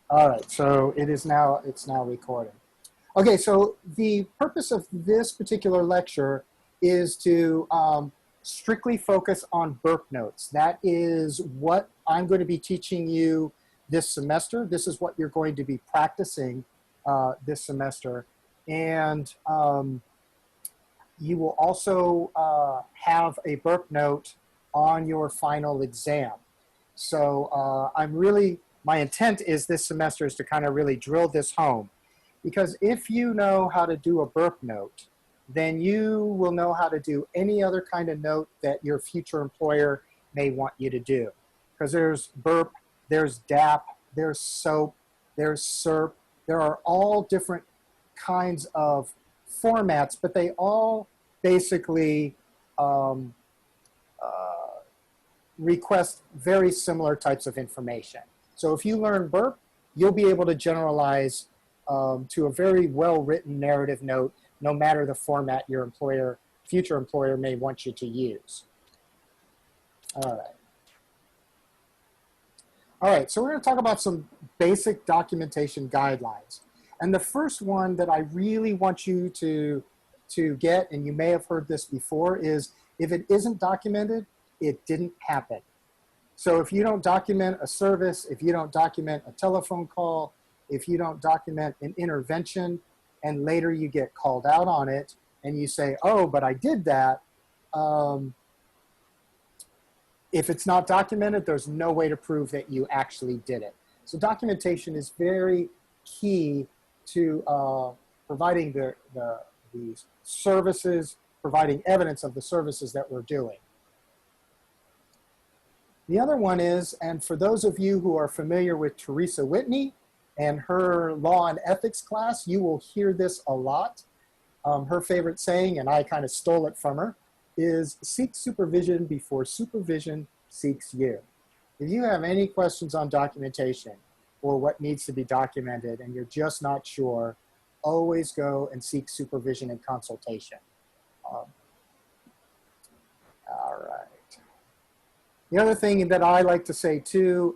All right, so it's now recording. Okay, so the purpose of this particular lecture is to strictly focus on BIRP notes. That is what I'm going to be teaching you this semester. This is what you're going to be practicing this semester. And you will also have a BIRP note on your final exam. So my intent is this semester is to kind of really drill this home. Because if you know how to do a BIRP note, then you will know how to do any other kind of note that your future employer may want you to do. Because there's BIRP, there's DAP, there's SOAP, there's SERP. There are all different kinds of formats, but they all basically request very similar types of information. So if you learn BIRP, you'll be able to generalize to a very well-written narrative note, no matter the format your future employer may want you to use. All right, so we're going to talk about some basic documentation guidelines. And the first one that I really want you to get, and you may have heard this before, is if it isn't documented, it didn't happen. So if you don't document a service, if you don't document a telephone call, if you don't document an intervention, and later you get called out on it, and you say, oh, but I did that, if it's not documented, there's no way to prove that you actually did it. So documentation is very key to providing the services, providing evidence of the services that we're doing. The other one is, and for those of you who are familiar with Teresa Whitney and her law and ethics class, you will hear this a lot. Her favorite saying, and I kind of stole it from her, is seek supervision before supervision seeks you. If you have any questions on documentation or what needs to be documented and you're just not sure, always go and seek supervision and consultation. All right. The other thing that I like to say too,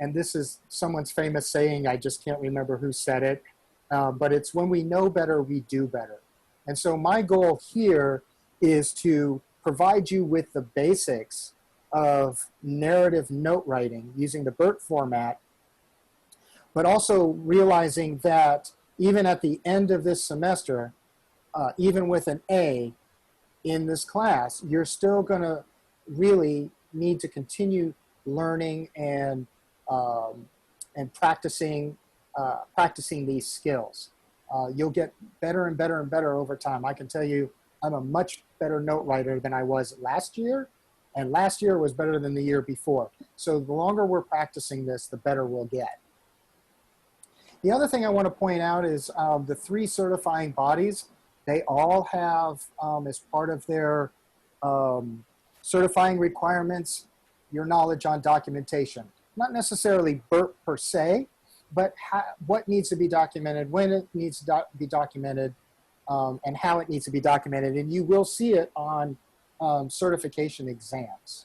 and this is someone's famous saying, I just can't remember who said it, but it's when we know better, we do better. And so my goal here is to provide you with the basics of narrative note writing using the BIRP format, but also realizing that even at the end of this semester, even with an A in this class, you're still going to really need to continue learning and practicing these skills. You'll get better and better and better over time. I can tell you I'm a much better note writer than I was last year, and last year was better than the year before. So the longer we're practicing this, the better we'll get. The other thing I want to point out is the 3 certifying bodies, they all have, as part of their certifying requirements, your knowledge on documentation. Not necessarily BIRP per se, but what needs to be documented, when it needs to be documented, and how it needs to be documented. And you will see it on certification exams.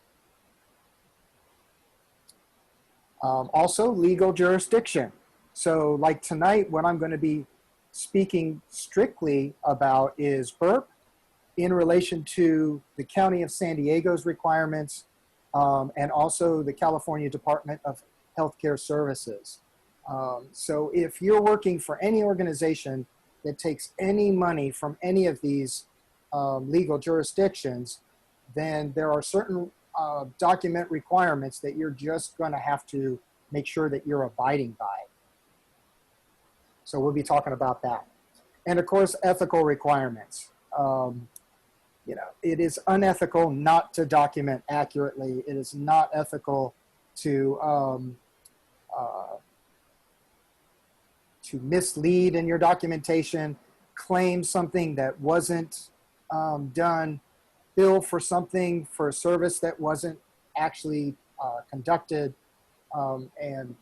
Also, legal jurisdiction. So like tonight, what I'm going to be speaking strictly about is BIRP in relation to the County of San Diego's requirements, and also the California Department of Healthcare Services. So if you're working for any organization that takes any money from any of these legal jurisdictions, then there are certain document requirements that you're just going to have to make sure that you're abiding by. So we'll be talking about that. And of course, ethical requirements. You know, it is unethical not to document accurately. It is not ethical to mislead in your documentation, claim something that wasn't done, bill for something for a service that wasn't actually conducted, and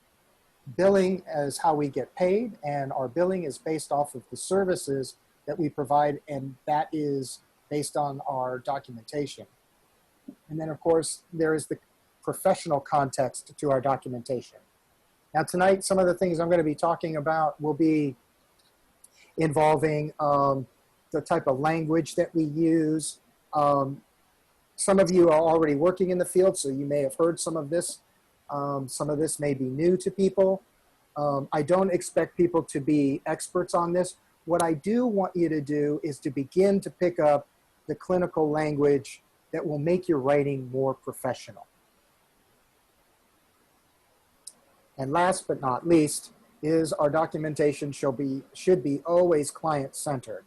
billing is how we get paid, and our billing is based off of the services that we provide, and that is based on our documentation. And then, of course, there is the professional context to our documentation. Now tonight, some of the things I'm going to be talking about will be involving the type of language that we use. Some of you are already working in the field, so you may have heard some of this. Some of this may be new to people. I don't expect people to be experts on this. What I do want you to do is to begin to pick up the clinical language that will make your writing more professional. And last but not least is our documentation should be always client-centered,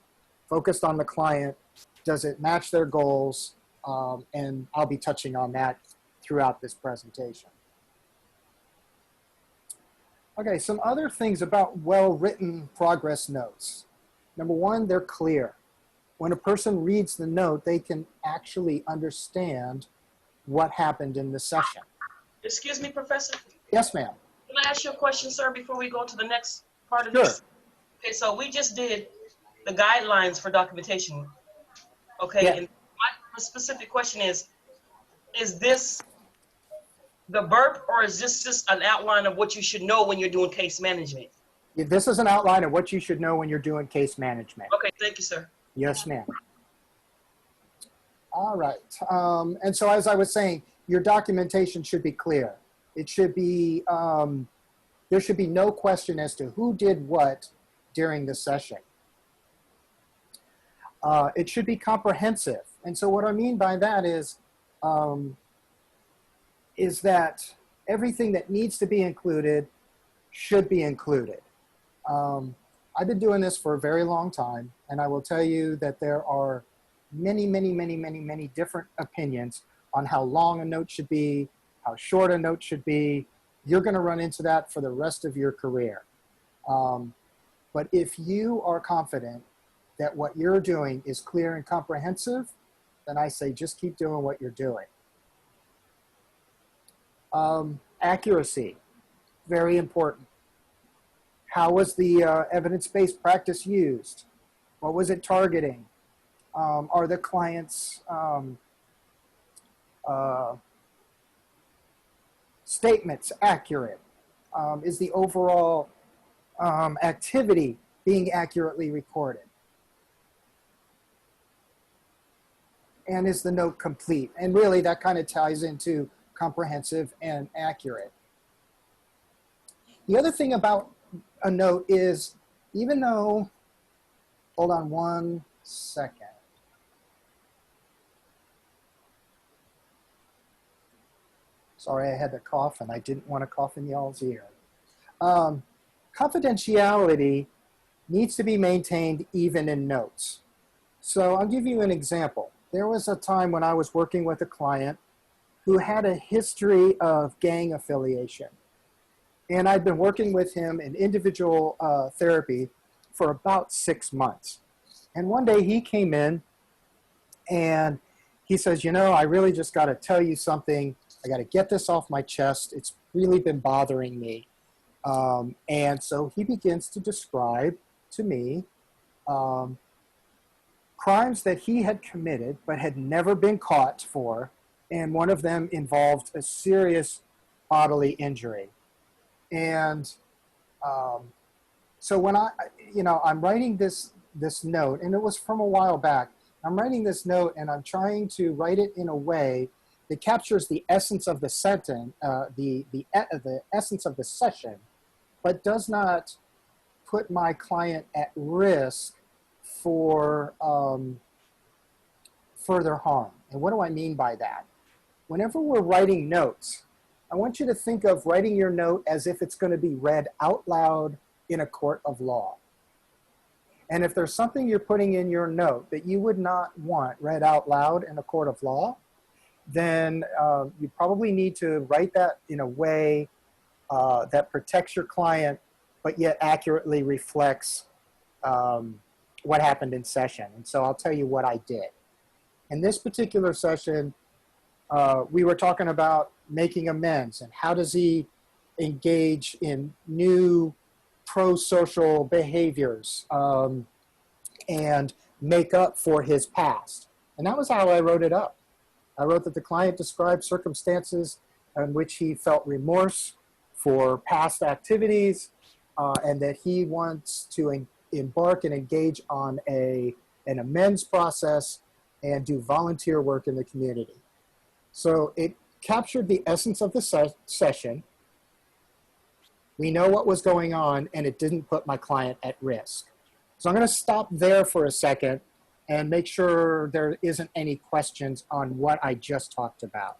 focused on the client. Does it match their goals? And I'll be touching on that throughout this presentation. Okay, some other things about well-written progress notes. Number one, they're clear. When a person reads the note, they can actually understand what happened in the session. Excuse me, Professor? Yes, ma'am. Can I ask you a question, sir, before we go to the next part of this? Okay, so we just did the guidelines for documentation. Okay, yeah. And my specific question is this the BURP, or is this just an outline of what you should know when you're doing case management? This is an outline of what you should know when you're doing case management. Okay, thank you, sir. Yes, ma'am. All right. And so as I was saying, your documentation should be clear. It should be, there should be no question as to who did what during the session. It should be comprehensive. And so what I mean by that is that everything that needs to be included should be included. I've been doing this for a very long time, and I will tell you that there are many different opinions on how long a note should be, how short a note should be. You're going to run into that for the rest of your career. But if you are confident that what you're doing is clear and comprehensive, then I say just keep doing what you're doing. Accuracy, very important. How was the evidence-based practice used? What was it targeting? Are the client's statements accurate? Is the overall activity being accurately recorded? And is the note complete? And really that kind of ties into comprehensive and accurate. The other thing about a note is, even though, hold on one second. Sorry, I had to cough and I didn't want to cough in y'all's ear. Confidentiality needs to be maintained even in notes. So I'll give you an example. There was a time when I was working with a client who had a history of gang affiliation. And I'd been working with him in individual therapy for about 6 months. And one day he came in and he says, you know, I really just got to tell you something. I got to get this off my chest. It's really been bothering me. And so he begins to describe to me crimes that he had committed but had never been caught for. And one of them involved a serious bodily injury. And so when I'm writing this note, and it was from a while back, I'm writing this note and I'm trying to write it in a way that captures the essence of the sentence, the essence of the session, but does not put my client at risk for further harm. And what do I mean by that? Whenever we're writing notes, I want you to think of writing your note as if it's going to be read out loud in a court of law. And if there's something you're putting in your note that you would not want read out loud in a court of law, then you probably need to write that in a way that protects your client, but yet accurately reflects what happened in session. And so I'll tell you what I did. In this particular session, we were talking about making amends and how does he engage in new pro-social behaviors and make up for his past. And that was how I wrote it up. I wrote that the client described circumstances in which he felt remorse for past activities, and that he wants to embark and engage on an amends process and do volunteer work in the community. So it captured the essence of the session. We know what was going on, and it didn't put my client at risk. So I'm going to stop there for a second and make sure there isn't any questions on what I just talked about.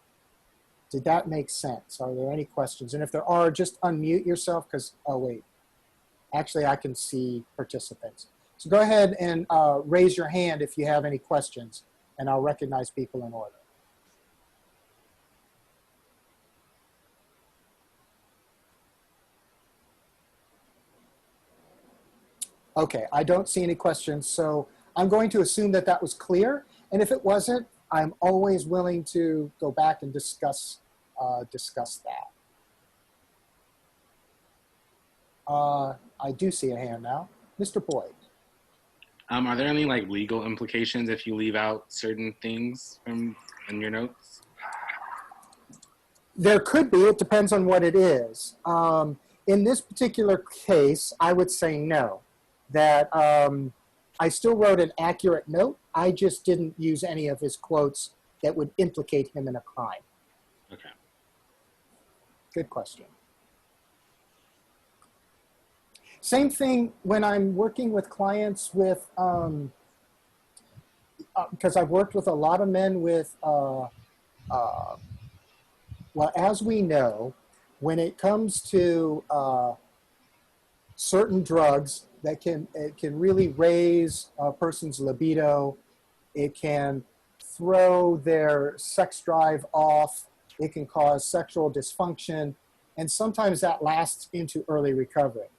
Did that make sense? Are there any questions? And if there are, just unmute yourself because, oh wait, actually I can see participants. So go ahead and raise your hand if you have any questions, and I'll recognize people in order. Okay, I don't see any questions, so I'm going to assume that that was clear. And if it wasn't, I'm always willing to go back and discuss that. I do see a hand now. Mr. Boyd. Are there any like legal implications if you leave out certain things in your notes? There could be. It depends on what it is. In this particular case, I would say no. That I still wrote an accurate note. I just didn't use any of his quotes that would implicate him in a crime. Okay. Good question. Same thing when I'm working with clients with, because I've worked with a lot of men with, well, as we know, when it comes to certain drugs, it can really raise a person's libido. It can throw their sex drive off. It can cause sexual dysfunction. And sometimes that lasts into early recovery.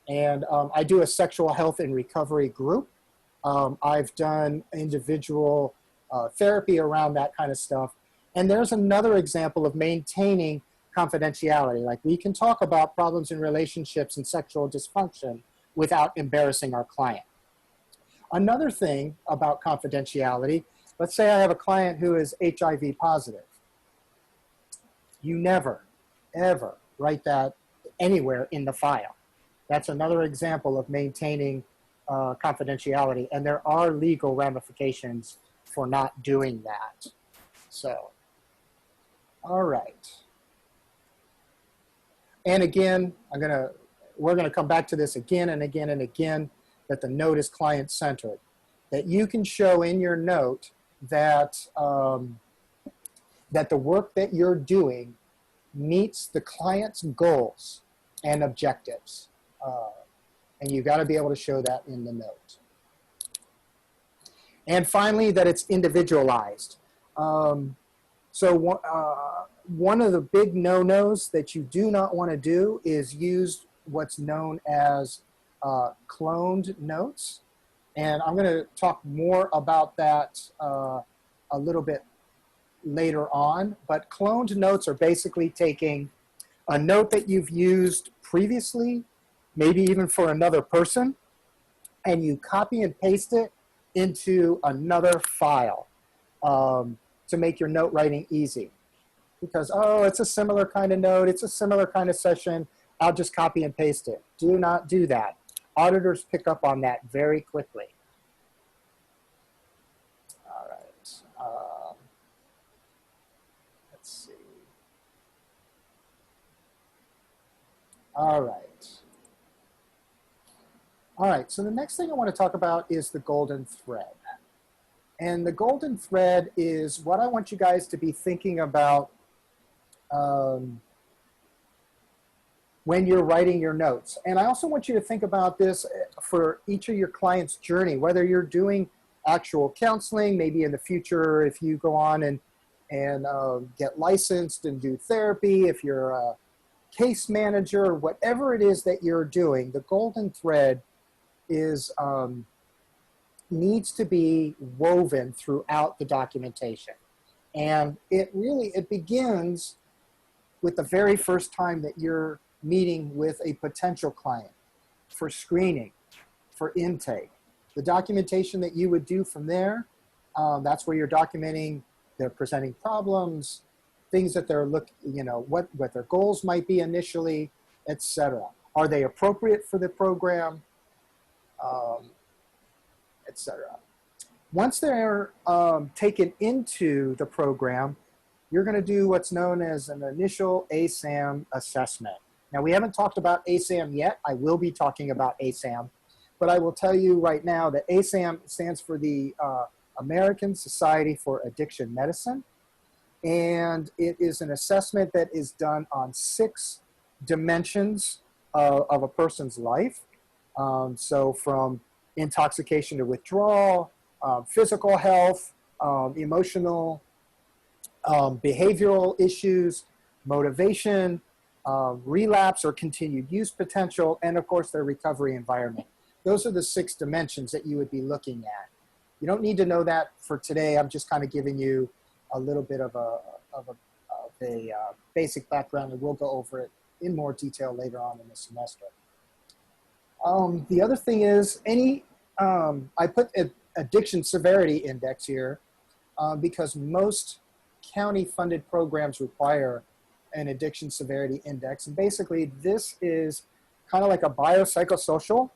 And I do a sexual health and recovery group. I've done individual therapy around that kind of stuff. And there's another example of maintaining confidentiality. Like we can talk about problems in relationships and sexual dysfunction without embarrassing our client. Another thing about confidentiality, let's say I have a client who is HIV positive. You never, ever write that anywhere in the file. That's another example of maintaining confidentiality, and there are legal ramifications for not doing that. So, all right. And again, we're gonna come back to this again and again and again, that the note is client-centered. That you can show in your note that, that the work that you're doing meets the client's goals and objectives. And you've got to be able to show that in the note. And finally, that it's individualized. So one of the big no-nos that you do not want to do is use what's known as cloned notes. And I'm going to talk more about that a little bit later on. But cloned notes are basically taking a note that you've used previously, maybe even for another person, and you copy and paste it into another file to make your note writing easy. Because, oh, it's a similar kind of note, it's a similar kind of session, I'll just copy and paste it. Do not do that. Auditors pick up on that very quickly. All right. Let's see. All right. All right, so the next thing I want to talk about is the golden thread. And the golden thread is what I want you guys to be thinking about when you're writing your notes. And I also want you to think about this for each of your clients' journey, whether you're doing actual counseling, maybe in the future if you go on and get licensed and do therapy, if you're a case manager, whatever it is that you're doing, the golden thread is needs to be woven throughout the documentation. And it begins with the very first time that you're meeting with a potential client for screening, for intake. The documentation that you would do from there, that's where you're documenting their presenting problems, things that they're what their goals might be initially, etc. Are they appropriate for the program, etc. Once they're taken into the program, you're going to do what's known as an initial ASAM assessment. Now, we haven't talked about ASAM yet. I will be talking about ASAM, but I will tell you right now that ASAM stands for the American Society for Addiction Medicine, and it is an assessment that is done on 6 dimensions of a person's life. So from intoxication to withdrawal, physical health, emotional, behavioral issues, motivation, relapse or continued use potential, and of course their recovery environment. Those are the 6 dimensions that you would be looking at. You don't need to know that for today. I'm just kind of giving you a little bit of a basic background, and we'll go over it in more detail later on in the semester. The other thing is I put an addiction severity index here because most county-funded programs require an addiction severity index. And basically, this is kind of like a biopsychosocial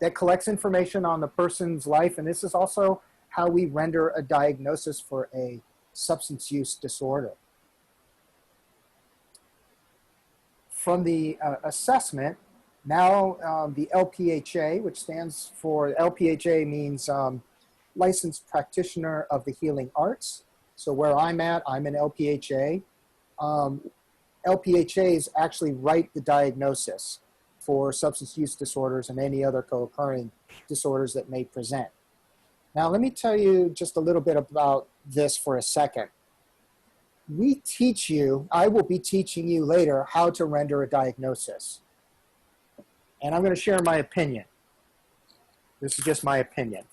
that collects information on the person's life. And this is also how we render a diagnosis for a substance use disorder. From the assessment, now the LPHA, which stands for, LPHA means Licensed Practitioner of the Healing Arts. So where I'm at, I'm an LPHA. LPHAs actually write the diagnosis for substance use disorders and any other co-occurring disorders that may present. Now, let me tell you just a little bit about this for a second. I will be teaching you later how to render a diagnosis. And I'm going to share my opinion. This is just my opinion.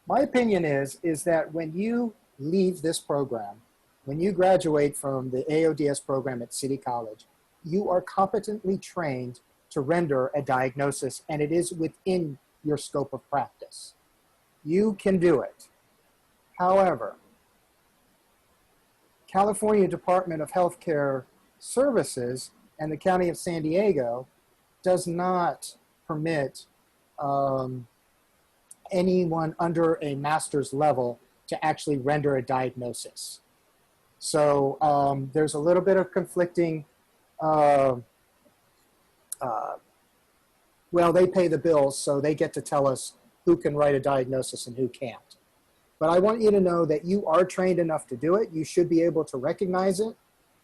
My opinion is that when you leave this program, when you graduate from the AODS program at City College, you are competently trained to render a diagnosis, and it is within your scope of practice. You can do it. However, California Department of Healthcare Services and the County of San Diego does not permit anyone under a master's level to actually render a diagnosis. So there's a little bit of conflicting, well, they pay the bills, so they get to tell us who can write a diagnosis and who can't. But I want you to know that you are trained enough to do it. You should be able to recognize it.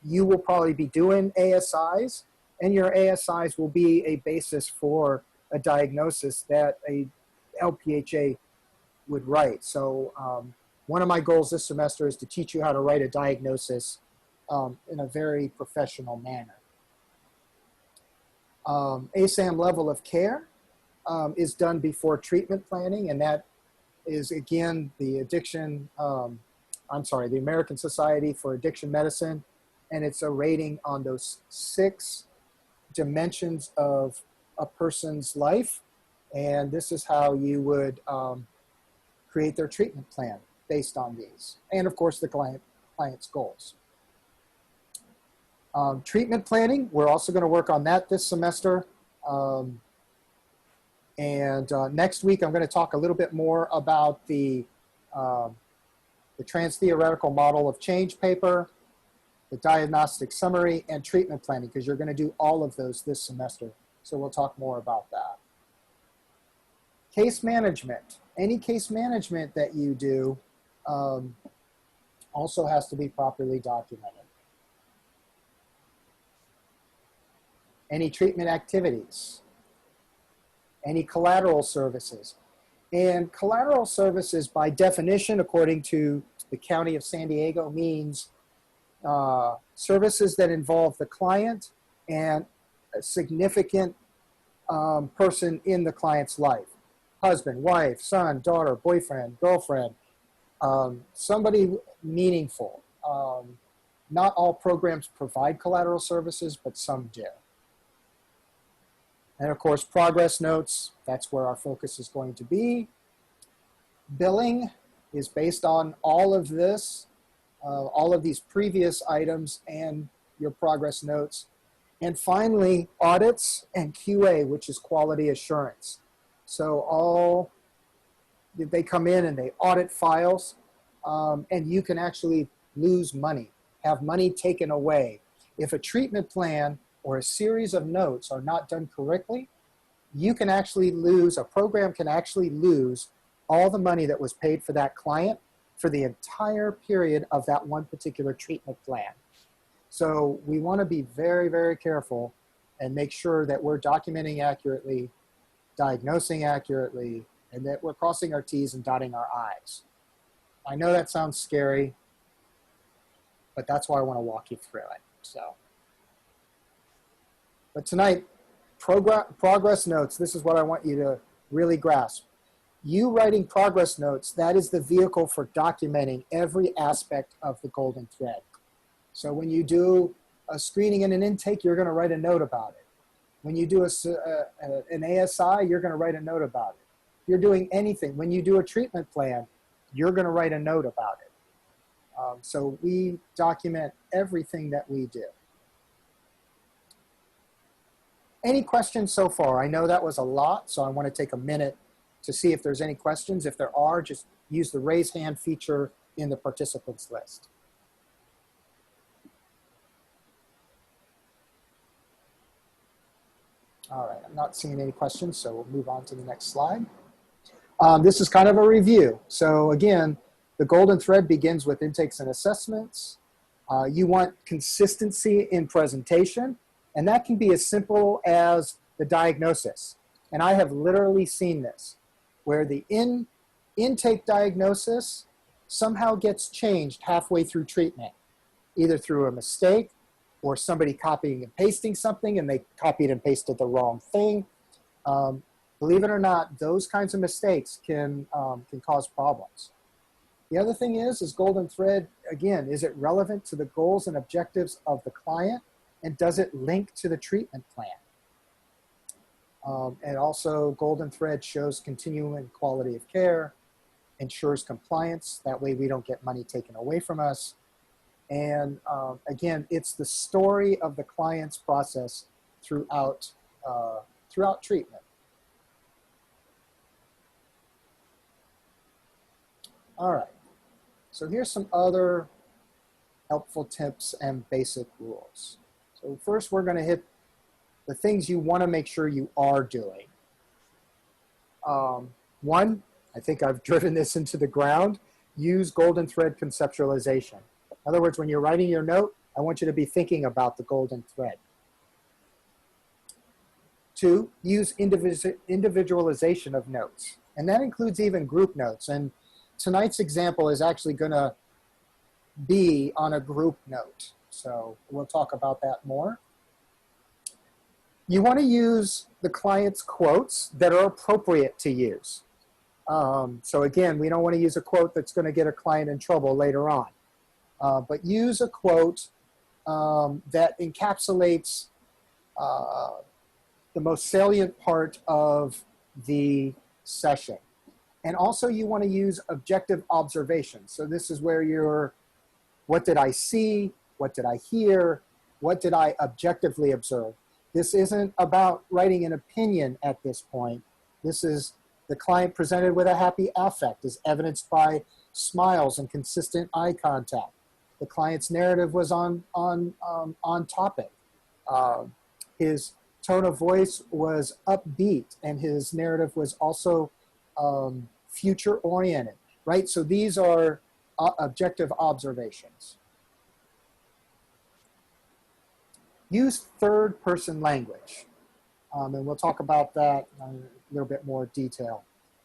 You will probably be doing ASIs, and your ASIs will be a basis for a diagnosis that a LPHA would write. So one of my goals this semester is to teach you how to write a diagnosis in a very professional manner. ASAM level of care is done before treatment planning, and that is, again, the the American Society for Addiction Medicine, and it's a rating on those 6 dimensions of a person's life, and this is how you would create their treatment plan based on these, and of course the client's goals. Treatment planning, we're also going to work on that this semester. Next week, I'm going to talk a little bit more about the trans-theoretical model of change paper, the diagnostic summary, and treatment planning, because you're going to do all of those this semester. So we'll talk more about that. Case management. Any case management that you do also has to be properly documented. Any treatment activities, any collateral services. And collateral services, by definition, according to the County of San Diego, means services that involve the client and a significant person in the client's life. Husband, wife, son, daughter, boyfriend, girlfriend, somebody meaningful. Not all programs provide collateral services, but some do. And of course, progress notes, that's where our focus is going to be. Billing is based on all of this. all of these previous items and your progress notes. And finally, audits and QA, which is quality assurance. So they come in and they audit files, and you can actually lose money, have money taken away. If a treatment plan or a series of notes are not done correctly, you can actually lose, a program can actually lose all the money that was paid for that client for the entire period of that one particular treatment plan. So we want to be very, very careful and make sure that we're documenting accurately, diagnosing accurately, and that we're crossing our T's and dotting our I's. I know that sounds scary, but that's why I want to walk you through it. So, but tonight, progress notes, this is what I want you to really grasp. You writing progress notes, that is the vehicle for documenting every aspect of the golden thread. So when you do a screening and an intake, you're going to write a note about it. When you do an ASI, you're going to write a note about it. If you're doing anything, when you do a treatment plan, you're going to write a note about it. So we document everything that we do. Any questions so far? I know that was a lot, so I want to take a minute to see if there's any questions. If there are, just use the raise hand feature in the participants list. All right, I'm not seeing any questions, so we'll move on to the next slide. This is kind of a review. So again, the golden thread begins with intakes and assessments. You want consistency in presentation, and that can be as simple as the diagnosis. And I have literally seen this, where the intake diagnosis somehow gets changed halfway through treatment, either through a mistake or somebody copying and pasting something and they copied and pasted the wrong thing. Believe it or not, those kinds of mistakes can cause problems. The other thing is golden thread, again, is it relevant to the goals and objectives of the client? And does it link to the treatment plan? And also golden thread shows continuing quality of care, ensures compliance. That way we don't get money taken away from us. And again, it's the story of the client's process throughout treatment. All right, so here's some other helpful tips and basic rules. So first we're gonna hit the things you wanna make sure you are doing. One, I think I've driven this into the ground, use golden thread conceptualization. In other words, when you're writing your note, I want you to be thinking about the golden thread. Two, use individualization of notes. And that includes even group notes. And tonight's example is actually gonna be on a group note. So we'll talk about that more. You wanna use the client's quotes that are appropriate to use. So again, we don't wanna use a quote that's gonna get a client in trouble later on. But use a quote that encapsulates the most salient part of the session. And also you want to use objective observation. So this is where you're, what did I see? What did I hear? What did I objectively observe? This isn't about writing an opinion at this point. This is the client presented with a happy affect, as evidenced by smiles and consistent eye contact. The client's narrative was on topic. His tone of voice was upbeat, and his narrative was also future oriented, right? So these are objective observations. Use third person language. And we'll talk about that in a little bit more detail.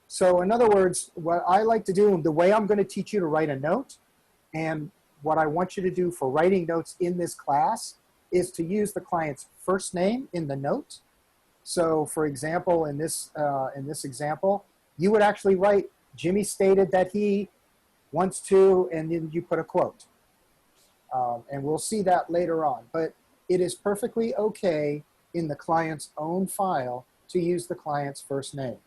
So in other words, what I like to do, the way I'm going to teach you to write a note, and what I want you to do for writing notes in this class is to use the client's first name in the note. So for example, in this example, you would actually write, Jimmy stated that he wants to, and then you put a quote. And we'll see that later on. But it is perfectly okay in the client's own file to use the client's first name.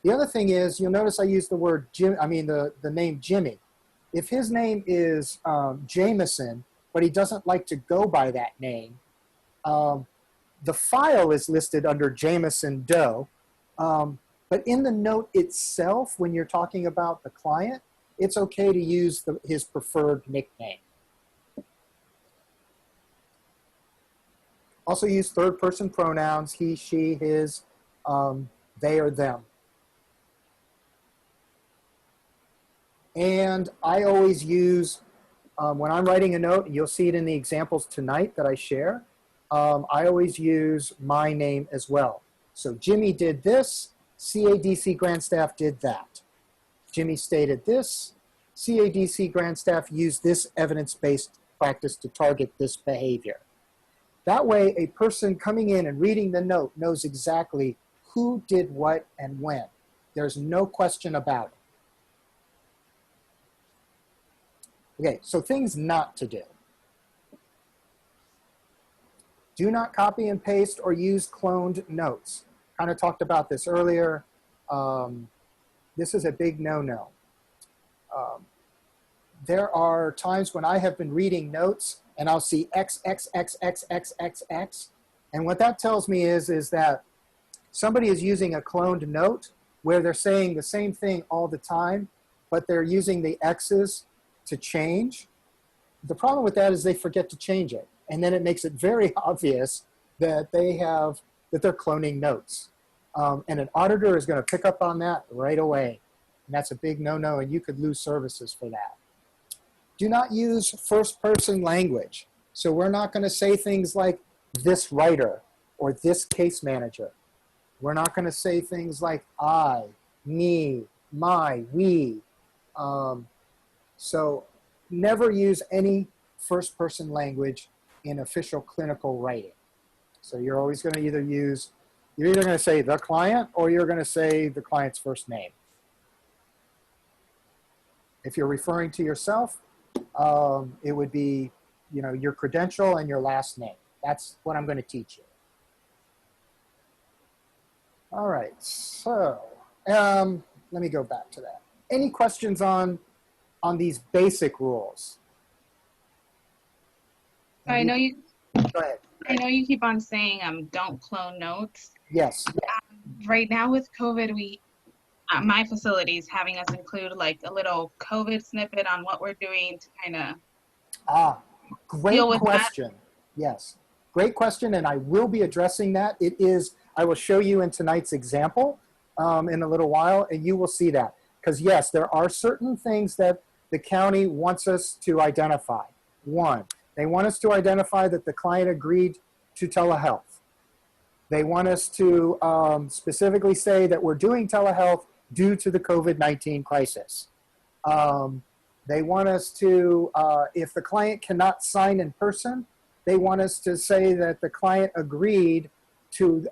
The other thing is, you'll notice I use the word Jim, the name Jimmy. If his name is Jameson, but he doesn't like to go by that name, the file is listed under Jameson Doe, but in the note itself, when you're talking about the client, it's okay to use his preferred nickname. Also use third-person pronouns, he, she, his, they, or them. And I always use, when I'm writing a note, and you'll see it in the examples tonight that I share, I always use my name as well. So Jimmy did this, CADC Grandstaff did that. Jimmy stated this, CADC Grandstaff used this evidence-based practice to target this behavior. That way, a person coming in and reading the note knows exactly who did what and when. There's no question about it. Okay, so things not to do. Do not copy and paste or use cloned notes. Kind of talked about this earlier. This is a big no-no. There are times when I have been reading notes and I'll see X, X, X, X, X, X, X. And what that tells me is that somebody is using a cloned note where they're saying the same thing all the time, but they're using the X's to change. The problem with that is they forget to change it. And then it makes it very obvious that they're cloning notes. And an auditor is going to pick up on that right away. And that's a big no-no, and you could lose services for that. Do not use first-person language. So we're not going to say things like this writer or this case manager. We're not going to say things like I, me, my, we. So never use any first-person language in official clinical writing. So you're always going to you're either going to say the client or you're going to say the client's first name. If you're referring to yourself, it would be, your credential and your last name. That's what I'm going to teach you. All right, so let me go back to that. Any questions on these basic rules? I know you. Go ahead. I know you keep on saying don't clone notes. Yes. Right now with COVID, my facility is having us include like a little COVID snippet on what we're doing to kind of great question. Yes, great question, and I will be addressing that. I will show you in tonight's example in a little while, and you will see that. Because yes, there are certain things that the county wants us to identify. One, they want us to identify that the client agreed to telehealth. They want us to specifically say that we're doing telehealth due to the COVID-19 crisis. They want us to, if the client cannot sign in person, they want us to say that the client agreed to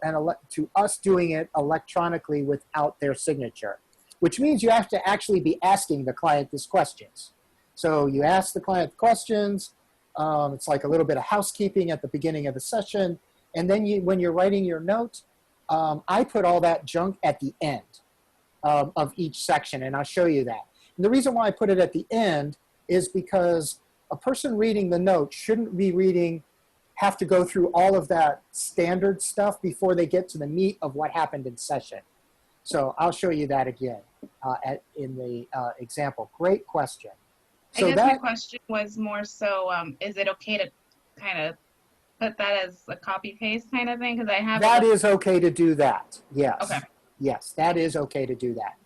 us doing it electronically without their signature, which means you have to actually be asking the client these questions. So you ask the client questions. It's like a little bit of housekeeping at the beginning of the session. And then when you're writing your note, I put all that junk at the end of each section, and I'll show you that. And the reason why I put it at the end is because a person reading the note shouldn't be have to go through all of that standard stuff before they get to the meat of what happened in session. So I'll show you that again in the example. Great question. So I guess my question was more so, is it okay to kind of put that as a copy paste kind of thing? Because I have that is okay to do that. Yes. Okay. Yes, that is okay to do that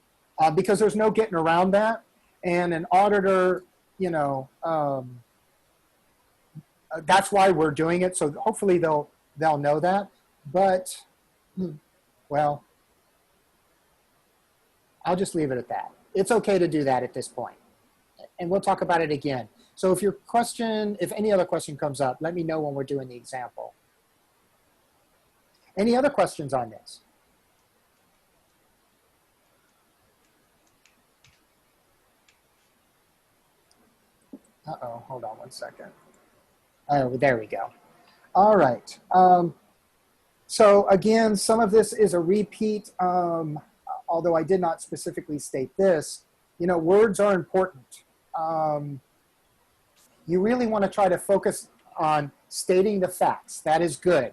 because there's no getting around that. And an auditor, that's why we're doing it. So hopefully they'll know that. But well, I'll just leave it at that. It's okay to do that at this point. And we'll talk about it again. So if any other question comes up, let me know when we're doing the example. Any other questions on this? Uh-oh, hold on one second. Oh, there we go. All right. So again, some of this is a repeat, although I did not specifically state this. Words are important. you really want to try to focus on stating the facts. That is good.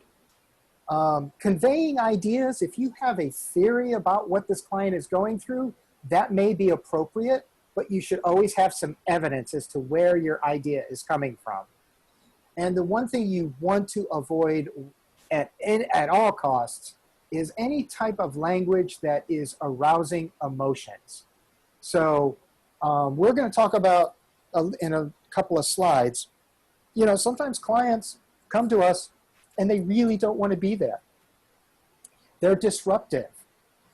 Conveying ideas, if you have a theory about what this client is going through, that may be appropriate, but you should always have some evidence as to where your idea is coming from. And the one thing you want to avoid at all costs is any type of language that is arousing emotions. So we're going to talk about in a couple of slides, you know, sometimes clients come to us and they really don't want to be there. They're disruptive.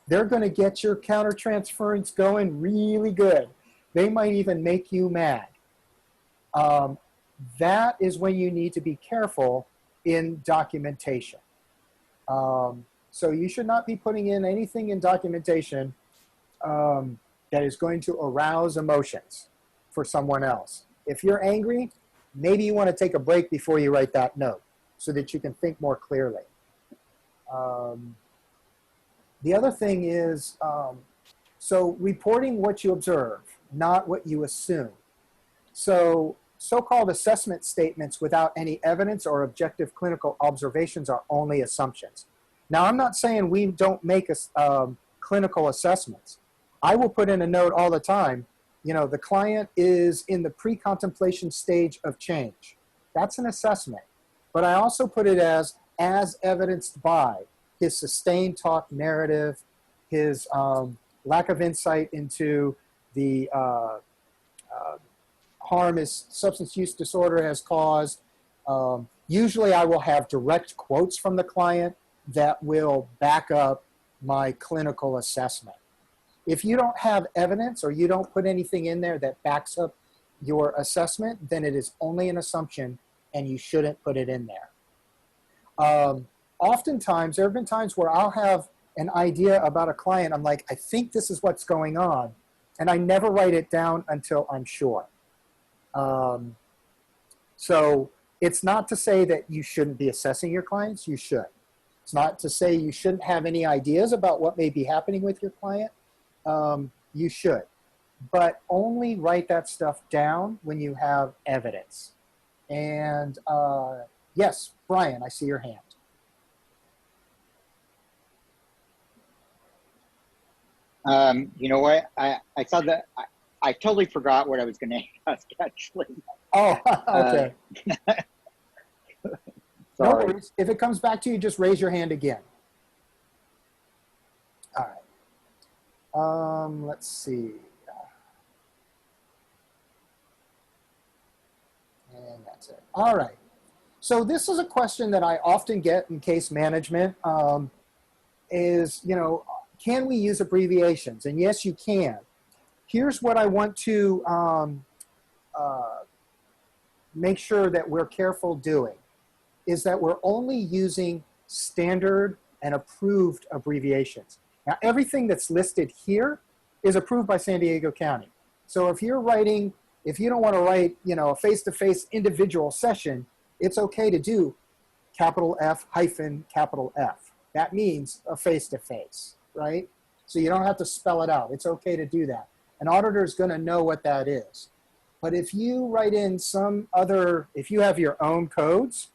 They're going to get your countertransference going really good. They might even make you mad. That is when you need to be careful in documentation. So you should not be putting in anything in documentation that is going to arouse emotions for someone else. If you're angry, maybe you want to take a break before you write that note so that you can think more clearly. The other thing is, so reporting what you observe, not what you assume. So so-called assessment statements without any evidence or objective clinical observations are only assumptions. Now, I'm not saying we don't make clinical assessments. I will put in a note all the time, you know, the client is in the pre-contemplation stage of change. That's an assessment. But I also put it as evidenced by his sustained talk narrative, his lack of insight into the harm his substance use disorder has caused. Usually I will have direct quotes from the client that will back up my clinical assessment. If you don't have evidence or you don't put anything in there that backs up your assessment, then it is only an assumption and you shouldn't put it in there. Oftentimes, there have been times where I'll have an idea about a client. I'm like, I think this is what's going on. And I never write it down until I'm sure. So it's not to say that you shouldn't be assessing your clients. You should. It's not to say you shouldn't have any ideas about what may be happening with your client. You should. But only write that stuff down when you have evidence. And yes, Brian, I see your hand. You know what? I saw that. I totally forgot what I was going to ask, actually. Oh, okay. No Sorry. worries. If it comes back to you, just raise your hand again. All right. Let's see. And that's it. All right. So this is a question that I often get in case management is, you know, can we use abbreviations? And yes, you can. Here's what I want to make sure that we're careful doing, is that we're only using standard and approved abbreviations. Now, everything that's listed here is approved by San Diego County. So if you're writing, if you don't want to write, you know, a face-to-face individual session, it's okay to do capital F hyphen capital F. That means a face-to-face, right? So you don't have to spell it out. It's okay to do that. An auditor is going to know what that is. But if you write in some other, if you have your own codes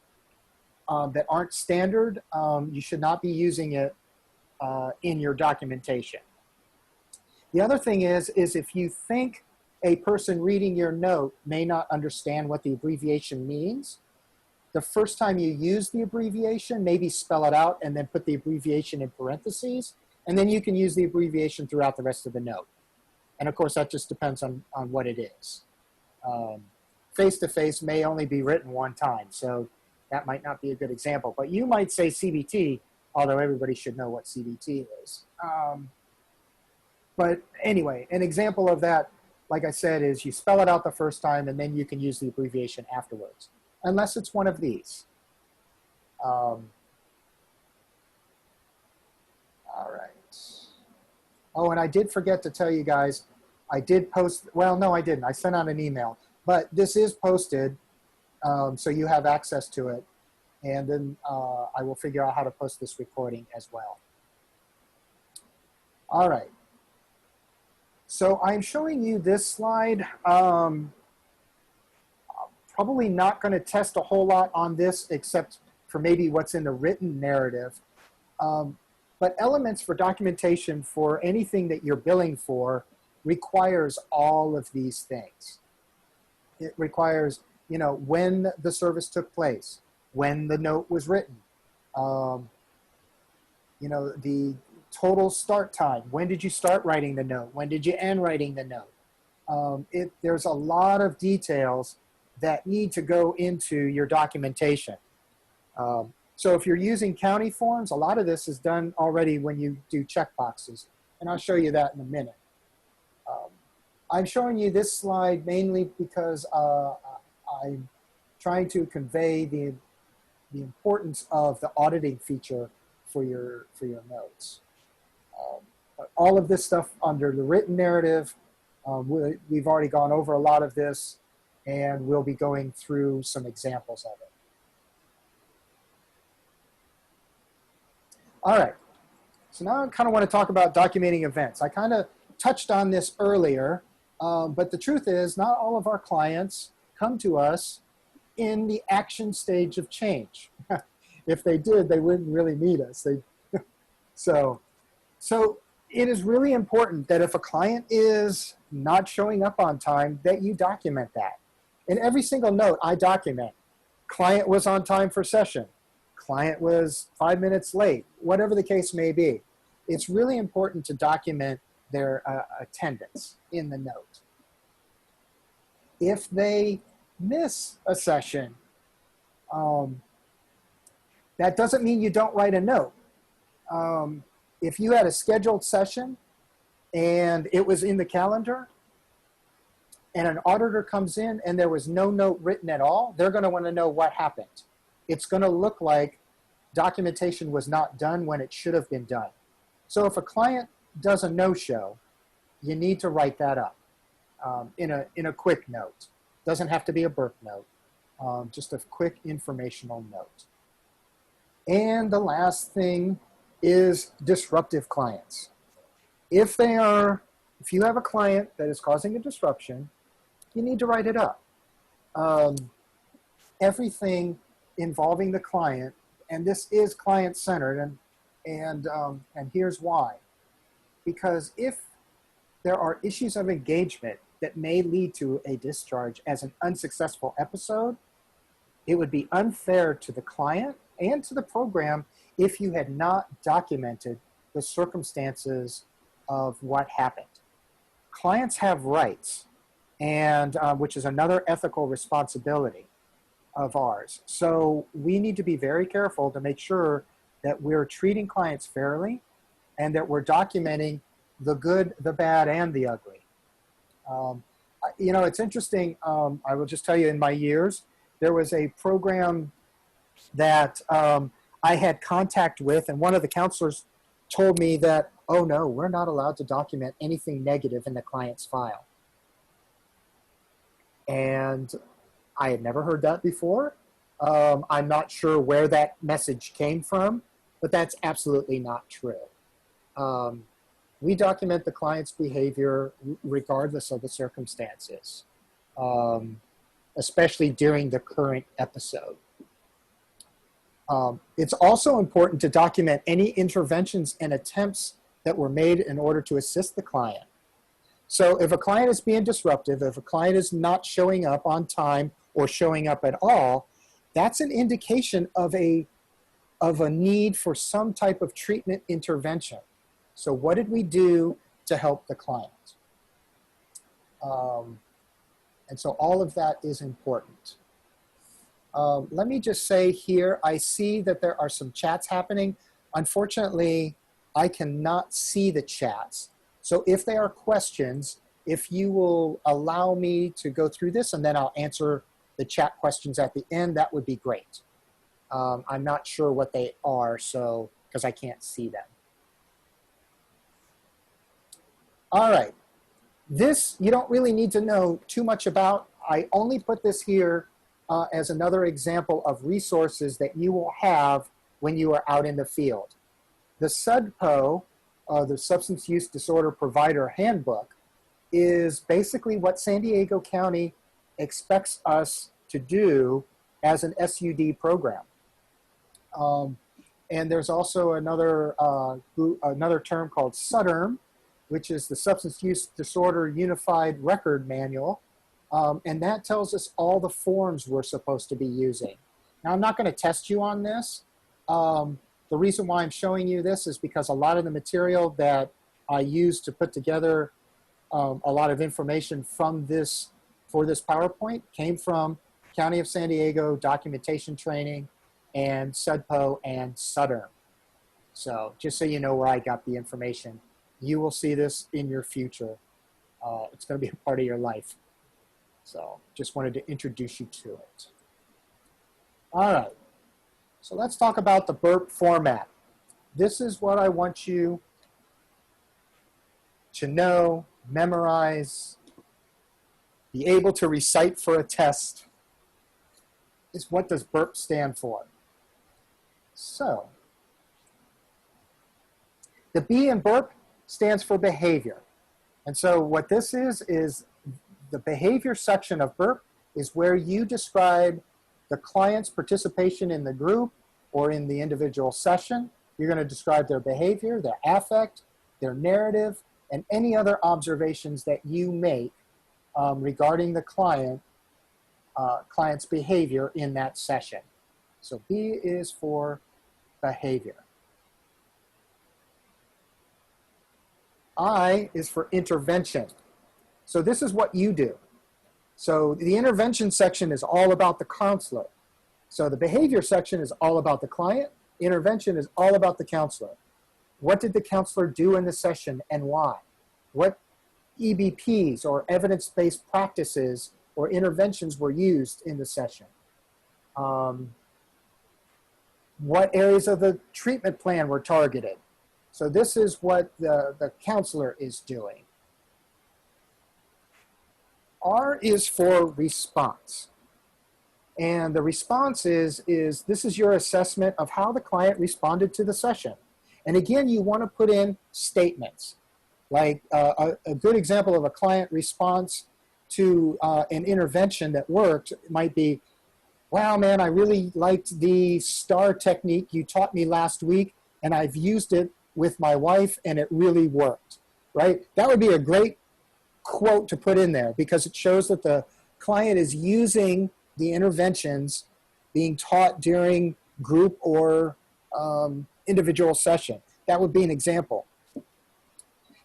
that aren't standard, you should not be using it in your documentation. The other thing is if you think a person reading your note may not understand what the abbreviation means, the first time you use the abbreviation, maybe spell it out and then put the abbreviation in parentheses, and then you can use the abbreviation throughout the rest of the note. And of course, that just depends on what it is. Face-to-face may only be written one time, so that might not be a good example. But you might say CBT, although everybody should know what CBT is. But anyway, an example of that, like I said, is you spell it out the first time and then you can use the abbreviation afterwards, unless it's one of these. All right. Oh, and I did forget to tell you guys, I did post, well, no, I didn't. I sent out an email, but this is posted, so you have access to it. And then I will figure out how to post this recording as well. All right. So I'm showing you this slide. Probably not going to test a whole lot on this except for maybe what's in the written narrative. But elements for documentation for anything that you're billing for requires all of these things. It requires, you know, when the service took place, when the note was written, you know, the total start time. When did you start writing the note? When did you end writing the note? There's a lot of details that need to go into your documentation. So if you're using county forms, a lot of this is done already when you do checkboxes, and I'll show you that in a minute. I'm showing you this slide mainly because I'm trying to convey the importance of the auditing feature for your notes. But all of this stuff under the written narrative, we've already gone over a lot of this, and we'll be going through some examples of it. All right, so now I kind of want to talk about documenting events. I kind of touched on this earlier, but the truth is not all of our clients come to us in the action stage of change. If they did, they wouldn't really need us. So it is really important that if a client is not showing up on time, that you document that. In every single note, I document. Client was on time for session. Client was 5 minutes late, whatever the case may be. It's really important to document their attendance in the note. If they miss a session, that doesn't mean you don't write a note. If you had a scheduled session and it was in the calendar and an auditor comes in and there was no note written at all, they're going to want to know what happened. It's going to look like documentation was not done when it should have been done. So if a client does a no-show, you need to write that up in a quick note. Doesn't have to be a BIRP note, just a quick informational note. And the last thing is disruptive clients. If you have a client that is causing a disruption, you need to write it up. Everything involving the client, and this is client-centered, and here's why. Because if there are issues of engagement that may lead to a discharge as an unsuccessful episode, it would be unfair to the client and to the program if you had not documented the circumstances of what happened. Clients have rights, and which is another ethical responsibility of ours. So we need to be very careful to make sure that we're treating clients fairly and that we're documenting the good, the bad, and the ugly. You know, it's interesting. I will just tell you, in my years, there was a program that I had contact with, and one of the counselors told me that, oh no, we're not allowed to document anything negative in the client's file. And I had never heard that before. I'm not sure where that message came from, but that's absolutely not true. We document the client's behavior regardless of the circumstances, especially during the current episode. It's also important to document any interventions and attempts that were made in order to assist the client. So if a client is being disruptive, if a client is not showing up on time or showing up at all, that's an indication of a need for some type of treatment intervention. So what did we do to help the client? And so all of that is important. Let me just say here, I see that there are some chats happening. Unfortunately, I cannot see the chats. So if there are questions, if you will allow me to go through this and then I'll answer the chat questions at the end, that would be great. I'm not sure what they are, so because I can't see them. All right, this you don't really need to know too much about. I only put this here as another example of resources that you will have when you are out in the field. The SUDPO, the Substance Use Disorder Provider Handbook, is basically what San Diego County expects us to do as an SUD program. And there's also another another term called SUDERM, which is the Substance Use Disorder Unified Record Manual. And that tells us all the forms we're supposed to be using. Now, I'm not going to test you on this. The reason why I'm showing you this is because a lot of the material that I used to put together a lot of information from this, for this PowerPoint, came from County of San Diego documentation training and SUDPO and SUDERM. So just so you know where I got the information, you will see this in your future. It's going to be a part of your life. So just wanted to introduce you to it. All right, so let's talk about the BURP format. This is what I want you to know, memorize, be able to recite for a test, is what does BURP stand for. So, the B in BURP stands for behavior. And so what this is the behavior section of BURP is where you describe the client's participation in the group or in the individual session. You're going to describe their behavior, their affect, their narrative, and any other observations that you make regarding the client's behavior in that session. So B is for behavior. I is for intervention. So this is what you do. So the intervention section is all about the counselor. So the behavior section is all about the client. Intervention is all about the counselor. What did the counselor do in the session and why? What EBPs or evidence-based practices or interventions were used in the session? What areas of the treatment plan were targeted? So this is what the counselor is doing. R is for response. And the response is this is your assessment of how the client responded to the session. And again, you want to put in statements. Like a good example of a client response to an intervention that worked might be, wow, man, I really liked the STAR technique you taught me last week, and I've used it with my wife, and it really worked, right? That would be a great quote to put in there because it shows that the client is using the interventions being taught during group or individual session. That would be an example.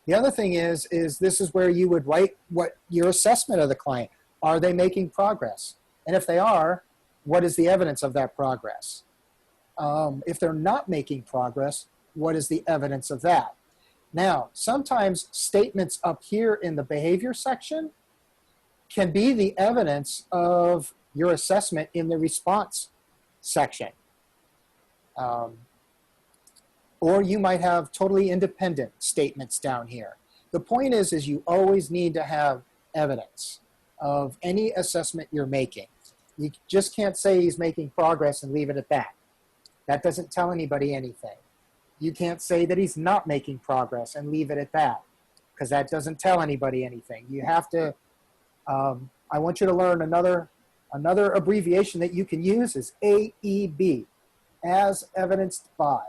The other thing is this is where you would write what your assessment of the client. Are they making progress? And if they are, what is the evidence of that progress? If they're not making progress, what is the evidence of that? Now, sometimes statements up here in the behavior section can be the evidence of your assessment in the response section. Or you might have totally independent statements down here. The point is you always need to have evidence of any assessment you're making. You just can't say he's making progress and leave it at that. That doesn't tell anybody anything. You can't say that he's not making progress and leave it at that, because that doesn't tell anybody anything. You have to, I want you to learn another abbreviation that you can use is AEB, as evidenced by.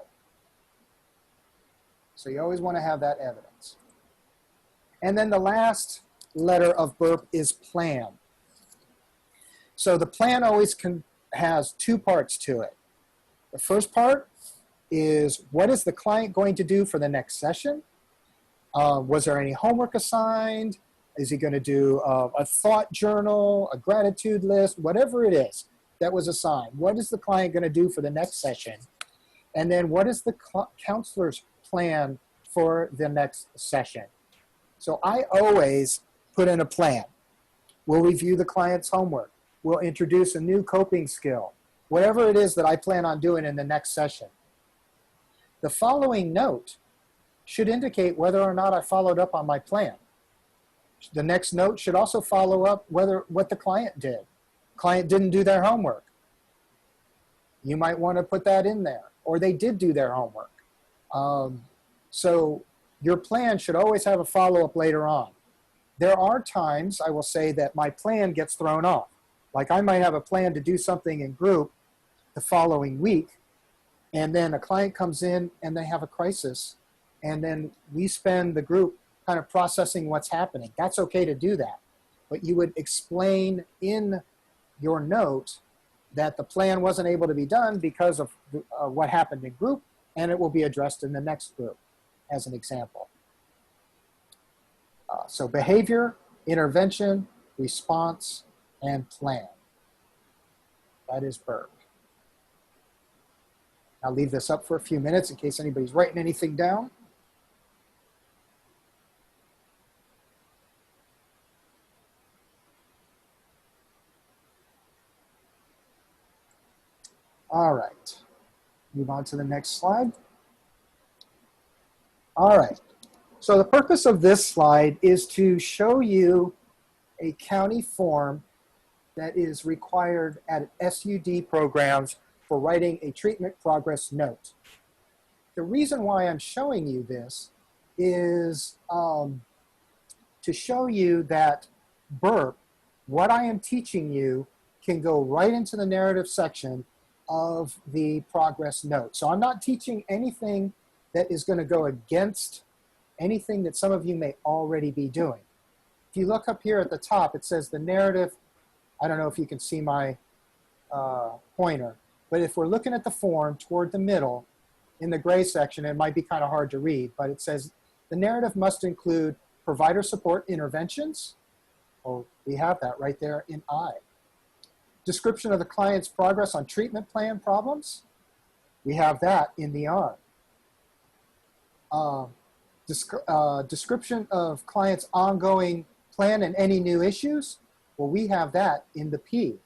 So you always want to have that evidence. And then the last letter of BURP is plan. So the plan always has two parts to it. The first part is what is the client going to do for the next session? Was there any homework assigned? Is he going to do a thought journal, a gratitude list, whatever it is that was assigned? What is the client going to do for the next session? And then what is the counselor's plan for the next session? So I always put in a plan. We'll review the client's homework. We'll introduce a new coping skill, whatever it is that I plan on doing in the next session. The following note should indicate whether or not I followed up on my plan. The next note should also follow up what the client did. Client didn't do their homework. You might want to put that in there, or they did do their homework. So your plan should always have a follow-up later on. There are times, I will say, that my plan gets thrown off. Like I might have a plan to do something in group the following week, and then a client comes in and they have a crisis, and then we spend the group kind of processing what's happening. That's okay to do that, but you would explain in your note that the plan wasn't able to be done because of what happened in group, and it will be addressed in the next group, as an example. So behavior, intervention, response, and plan. That is BIRP. I'll leave this up for a few minutes in case anybody's writing anything down. All right, move on to the next slide. All right, so the purpose of this slide is to show you a county form that is required at SUD programs for writing a treatment progress note. The reason why I'm showing you this is to show you that BIRP, what I am teaching you, can go right into the narrative section of the progress note. So I'm not teaching anything that is going to go against anything that some of you may already be doing. If you look up here at the top, it says the narrative. I don't know if you can see my pointer, but if we're looking at the form toward the middle, in the gray section, it might be kind of hard to read, but it says the narrative must include provider support interventions. Oh, we have that right there in I. Description of the client's progress on treatment plan problems. We have that in the R. Description of client's ongoing plan and any new issues. Well, we have that in the P.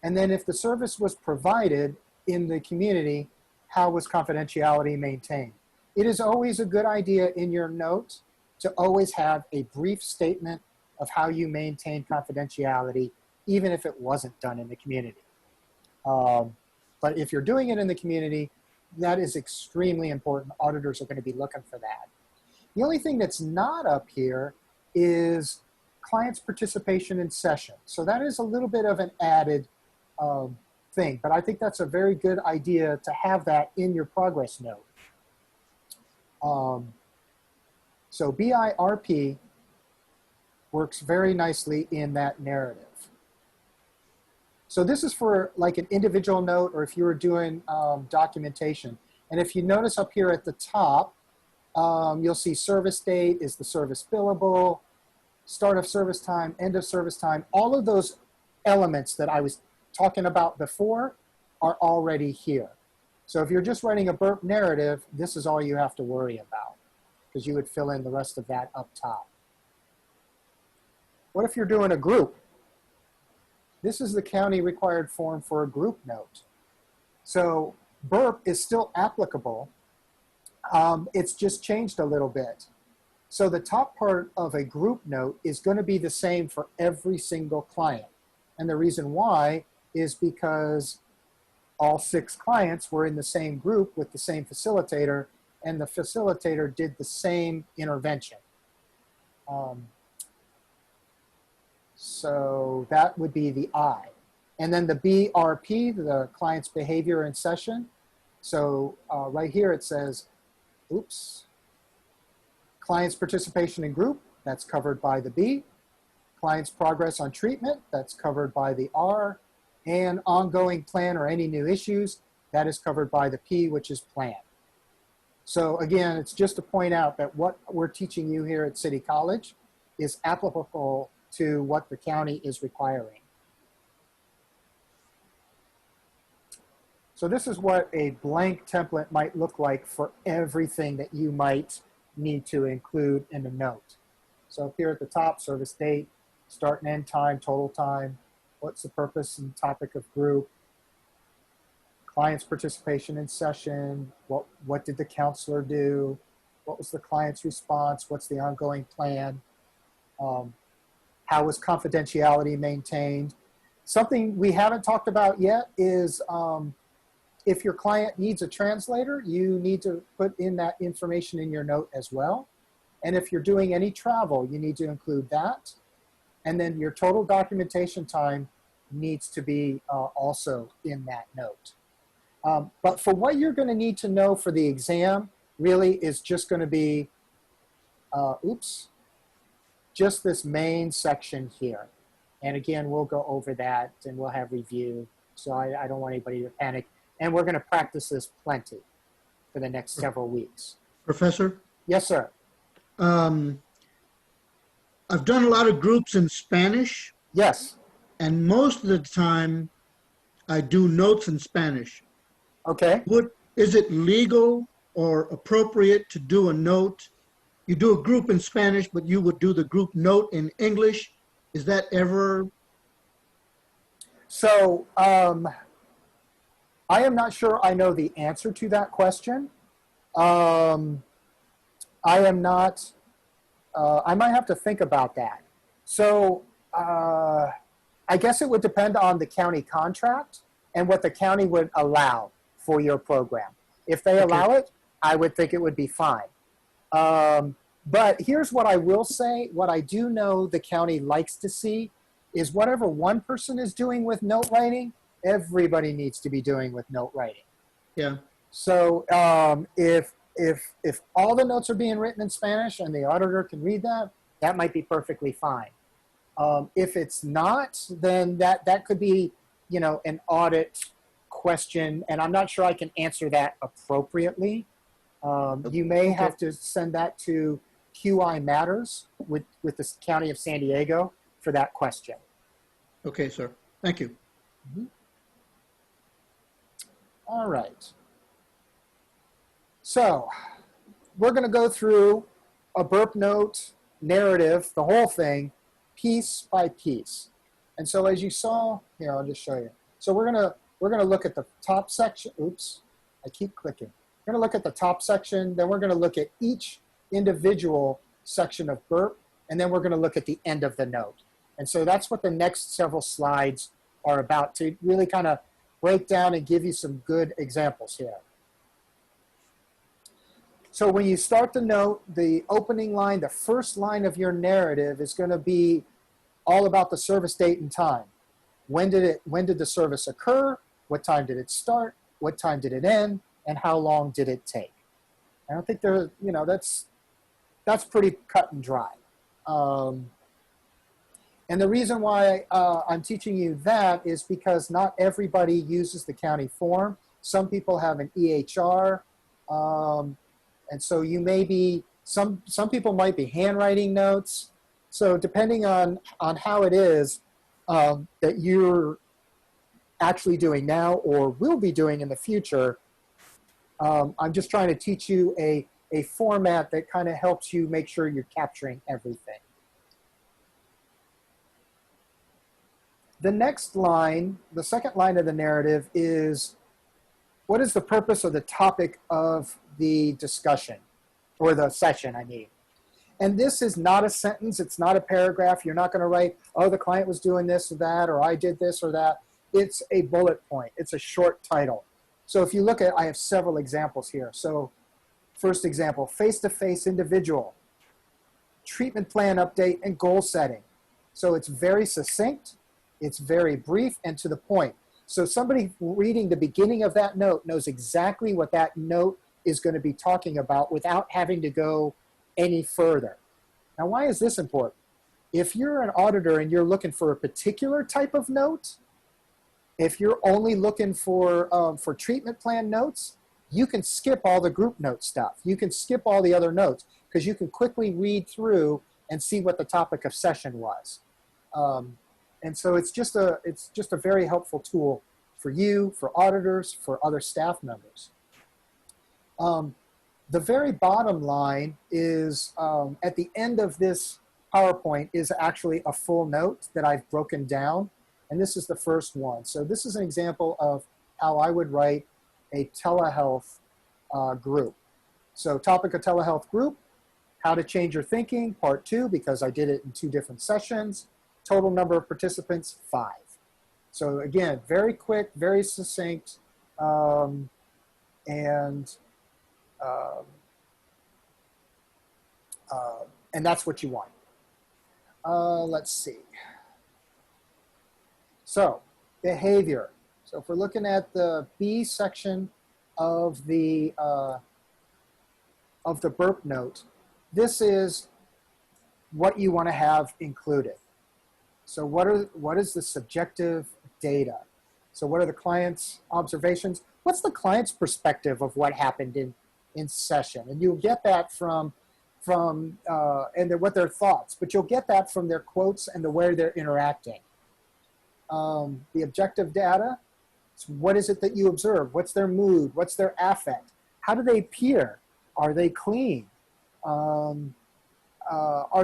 And then if the service was provided in the community, how was confidentiality maintained? It is always a good idea in your note to always have a brief statement of how you maintain confidentiality, even if it wasn't done in the community. But if you're doing it in the community, that is extremely important. Auditors are going to be looking for that. The only thing that's not up here is client's participation in session. So that is a little bit of an added thing, but I think that's a very good idea to have that in your progress note. So BIRP works very nicely in that narrative. So this is for like an individual note, or if you were doing documentation. And if you notice up here at the top, you'll see service date, is the service billable, start of service time, end of service time. All of those elements that I was talking about before are already here. So if you're just writing a BIRP narrative, this is all you have to worry about, because you would fill in the rest of that up top. What if you're doing a group? This is the county required form for a group note. So BIRP is still applicable. It's just changed a little bit. So the top part of a group note is going to be the same for every single client. And the reason why is because all 6 clients were in the same group with the same facilitator, and the facilitator did the same intervention. So that would be the I. And then the BRP, the client's behavior in session. So right here it says, oops, client's participation in group, that's covered by the B. Client's progress on treatment, that's covered by the R. And ongoing plan or any new issues, that is covered by the P, which is plan. So again, it's just to point out that what we're teaching you here at City College is applicable to what the county is requiring. So this is what a blank template might look like for everything that you might need to include in a note. So up here at the top, service date, start and end time, total time, what's the purpose and topic of group, client's participation in session, what did the counselor do, what was the client's response, what's the ongoing plan, how was confidentiality maintained. Something we haven't talked about yet is if your client needs a translator, you need to put in that information in your note as well. And if you're doing any travel, you need to include that. And then your total documentation time needs to be also in that note. But for what you're going to need to know for the exam, really is just going to be, just this main section here. And again, we'll go over that and we'll have review. So I don't want anybody to panic. And we're going to practice this plenty for the next several weeks. Professor? Yes, sir. I've done a lot of groups in Spanish, Yes. and most of the time I do notes in Spanish. Okay. Is it legal or appropriate to do a note? You do a group in Spanish, but you would do the group note in English. Is that ever? So I am not sure I know the answer to that question. I am not, I might have to think about that. So I guess it would depend on the county contract and what the county would allow for your program. If they allow it, I would think it would be fine. But here's what I will say. What I do know the county likes to see is whatever one person is doing with note writing, everybody needs to be doing with note writing. Yeah. So if all the notes are being written in Spanish and the auditor can read that, that might be perfectly fine. If it's not, then that could be, you know, an audit question, and I'm not sure I can answer that appropriately. You may have to send that to QI Matters with the County of San Diego for that question. Okay, sir. Thank you. Mm-hmm. All right. So we're going to go through a BIRP note narrative, the whole thing, piece by piece. And so as you saw, here, I'll just show you. So we're going to look at the top section. Oops, I keep clicking. We're going to look at the top section, then we're going to look at each individual section of BIRP, and then we're going to look at the end of the note. And so that's what the next several slides are about, to really kind of break down and give you some good examples here. So when you start the note, the opening line, the first line of your narrative is going to be all about the service date and time. When did the service occur? What time did it start? What time did it end? And how long did it take? I don't think there, you know, that's pretty cut and dry. And the reason why I'm teaching you that is because not everybody uses the county form. Some people have an EHR. And so you may be, some people might be handwriting notes. So depending on how it is that you're actually doing now or will be doing in the future, I'm just trying to teach you a format that kind of helps you make sure you're capturing everything. The next line, the second line of the narrative is, what is the purpose or the topic of the discussion, or the session, I mean. And this is not a sentence, it's not a paragraph. You're not going to write, oh, the client was doing this or that, or I did this or that. It's a bullet point. It's a short title. So if you look at, I have several examples here. So first example, face-to-face individual, treatment plan update, and goal setting. So it's very succinct, it's very brief, and to the point. So somebody reading the beginning of that note knows exactly what that note is going to be talking about without having to go any further. Now, why is this important? If you're an auditor and you're looking for a particular type of note, if you're only looking for treatment plan notes, you can skip all the group note stuff. You can skip all the other notes because you can quickly read through and see what the topic of session was. And so it's just a very helpful tool for you, for auditors, for other staff members. The very bottom line is at the end of this PowerPoint is actually a full note that I've broken down. And this is the first one. So this is an example of how I would write a telehealth group. So topic of telehealth group, how to change your thinking, part 2, because I did it in 2 different sessions. Total number of participants, 5. So again, very quick, very succinct, And that's what you want. Let's see. So, behavior. So if we're looking at the B section of the BIRP note, this is what you want to have included. So what is the subjective data? So what are the client's observations? What's the client's perspective of what happened in session? And you'll get that from what their thoughts, but you'll get that from their quotes and the way they're interacting. The objective data, so what is it that you observe? What's their mood? What's their affect? How do they appear? Are they clean? Are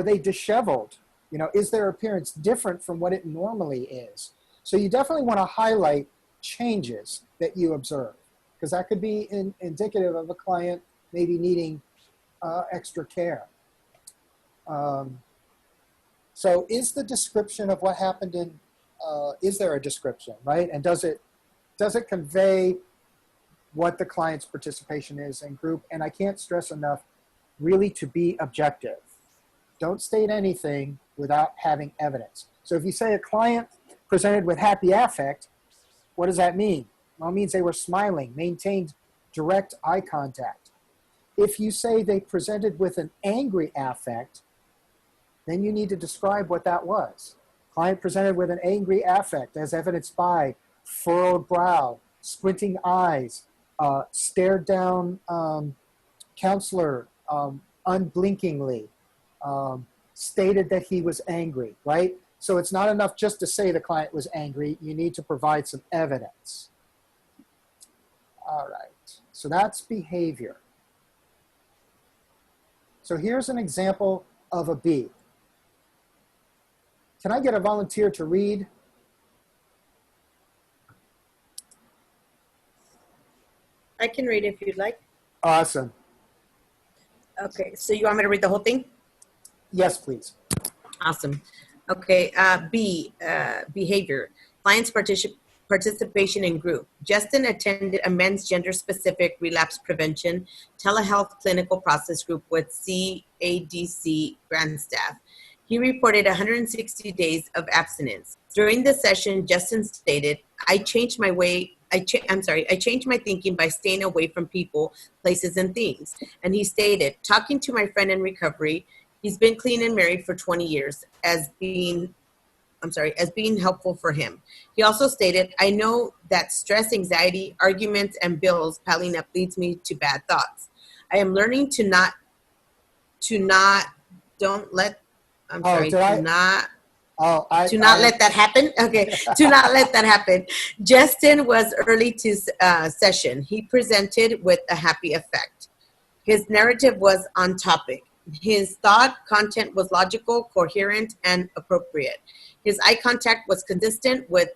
they disheveled? You know, is their appearance different from what it normally is? So you definitely want to highlight changes that you observe, because that could be indicative of a client maybe needing extra care. So is the description of what happened in, is there a description, right? And does it convey what the client's participation is in group? And I can't stress enough, really, to be objective. Don't state anything without having evidence. So if you say a client presented with happy affect, what does that mean? Well, it means they were smiling, maintained direct eye contact. If you say they presented with an angry affect, then you need to describe what that was. Client presented with an angry affect, as evidenced by furrowed brow, squinting eyes, stared down counselor unblinkingly, stated that he was angry, right? So it's not enough just to say the client was angry. You need to provide some evidence. All right, so that's behavior. So here's an example of a B. Can I get a volunteer to read? I can read if you'd like. Awesome. Okay, so you want me to read the whole thing? Yes, please. Awesome. Okay, B, behavior. Client's participation in group. Justin attended a men's gender-specific relapse prevention telehealth clinical process group with CADC grant staff. He reported 160 days of abstinence. During the session, Justin stated, I changed my thinking by staying away from people, places, and things. And he stated, talking to my friend in recovery, he's been clean and married for 20 years as being helpful for him. He also stated, I know that stress, anxiety, arguments, and bills piling up leads me to bad thoughts. I am learning to not let that happen. Okay, to not let that happen. Justin was early to session. He presented with a happy effect. His narrative was on topic. His thought content was logical, coherent, and appropriate. His eye contact was consistent with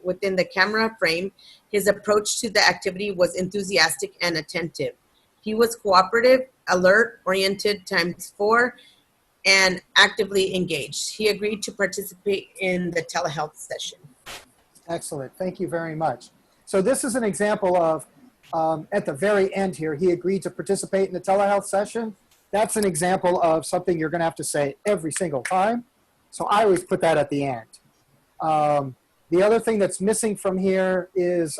within the camera frame. His approach to the activity was enthusiastic and attentive. He was cooperative, alert, oriented ×4, and actively engaged. He agreed to participate in the telehealth session. Excellent. Thank you very much. So this is an example of, at the very end here, he agreed to participate in the telehealth session. That's an example of something you're going to have to say every single time. So I always put that at the end. The other thing that's missing from here is,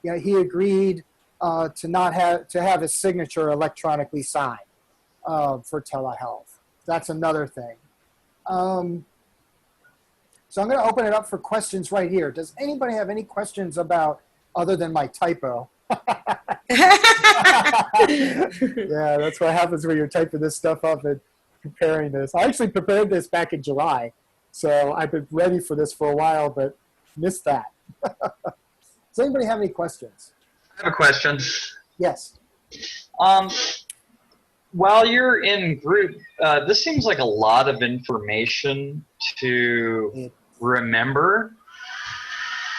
he agreed to have his signature electronically signed for telehealth. That's another thing. So I'm going to open it up for questions right here. Does anybody have any questions about, other than my typo? Yeah, that's what happens when you're typing this stuff up and preparing this. I actually prepared this back in July, so I've been ready for this for a while, but missed that. Does anybody have any questions? I have a question. Yes. While you're in group, this seems like a lot of information to remember.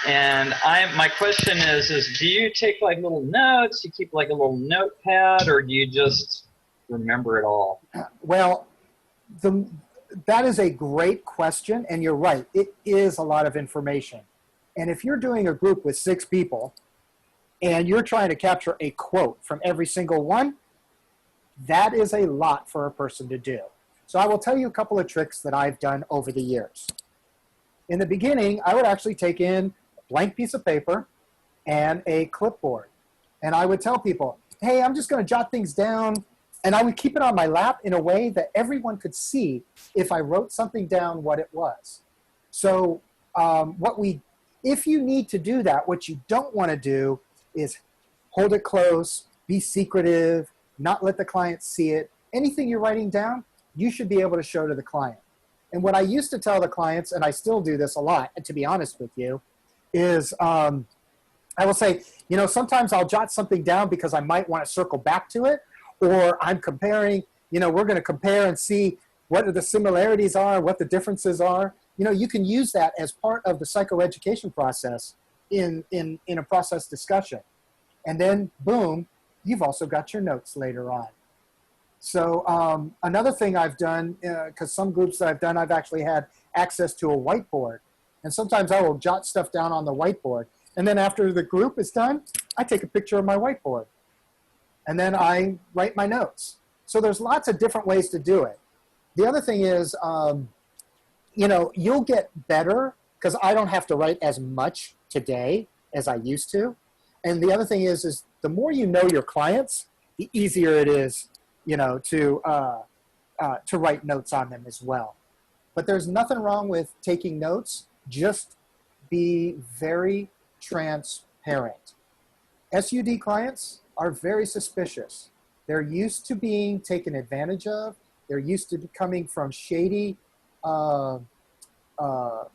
And my question is do you take like little notes? You keep like a little notepad, or do you just remember it all? Well, that is a great question, and you're right. It is a lot of information. And if you're doing a group with 6 people, and you're trying to capture a quote from every single one, That is a lot for a person to do. So I will tell you a couple of tricks that I've done over the years. In the beginning, I would actually take in a blank piece of paper and a clipboard. And I would tell people, hey, I'm just going to jot things down. And I would keep it on my lap in a way that everyone could see if I wrote something down what it was. So if you need to do that, what you don't want to do is hold it close, be secretive, not let the client see it. Anything you're writing down, you should be able to show to the client. And what I used to tell the clients, and I still do this a lot, and to be honest with you, is I will say, sometimes I'll jot something down because I might want to circle back to it, or I'm comparing, we're going to compare and see what the similarities are, what the differences are. You can use that as part of the psychoeducation process in a process discussion. And then, boom, you've also got your notes later on. So another thing I've done, because some groups that I've done, I've actually had access to a whiteboard. And sometimes I will jot stuff down on the whiteboard. And then after the group is done, I take a picture of my whiteboard. And then I write my notes. So there's lots of different ways to do it. The other thing is, you'll get better because I don't have to write as much today as I used to. And the other thing is the more you know your clients, the easier it is, to write notes on them as well. But there's nothing wrong with taking notes. Just be very transparent. SUD clients are very suspicious. They're used to being taken advantage of. They're used to coming from shady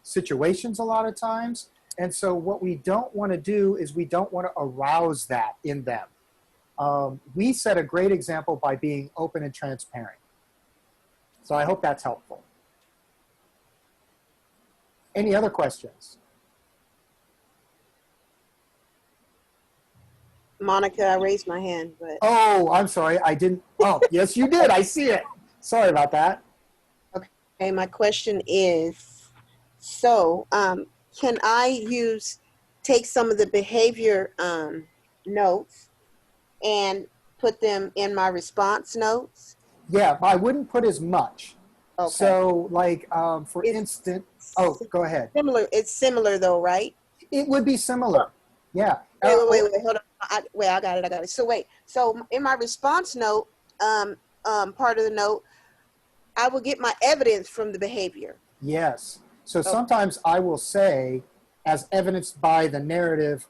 situations a lot of times. And so what we don't want to do is we don't want to arouse that in them. We set a great example by being open and transparent. So I hope that's helpful. Any other questions? Monica, I raised my hand, but. Oh, I'm sorry. I didn't. Oh, yes, you did. I see it. Sorry about that. Okay, my question is, so can I take some of the behavior notes and put them in my response notes? Yeah, but I wouldn't put as much. Okay. So like, for instance, go ahead. It's similar though, right? It would be similar. Yeah. Wait, hold on. I got it. So in my response note, part of the note, I will get my evidence from the behavior. Yes. So sometimes I will say, as evidenced by the narrative,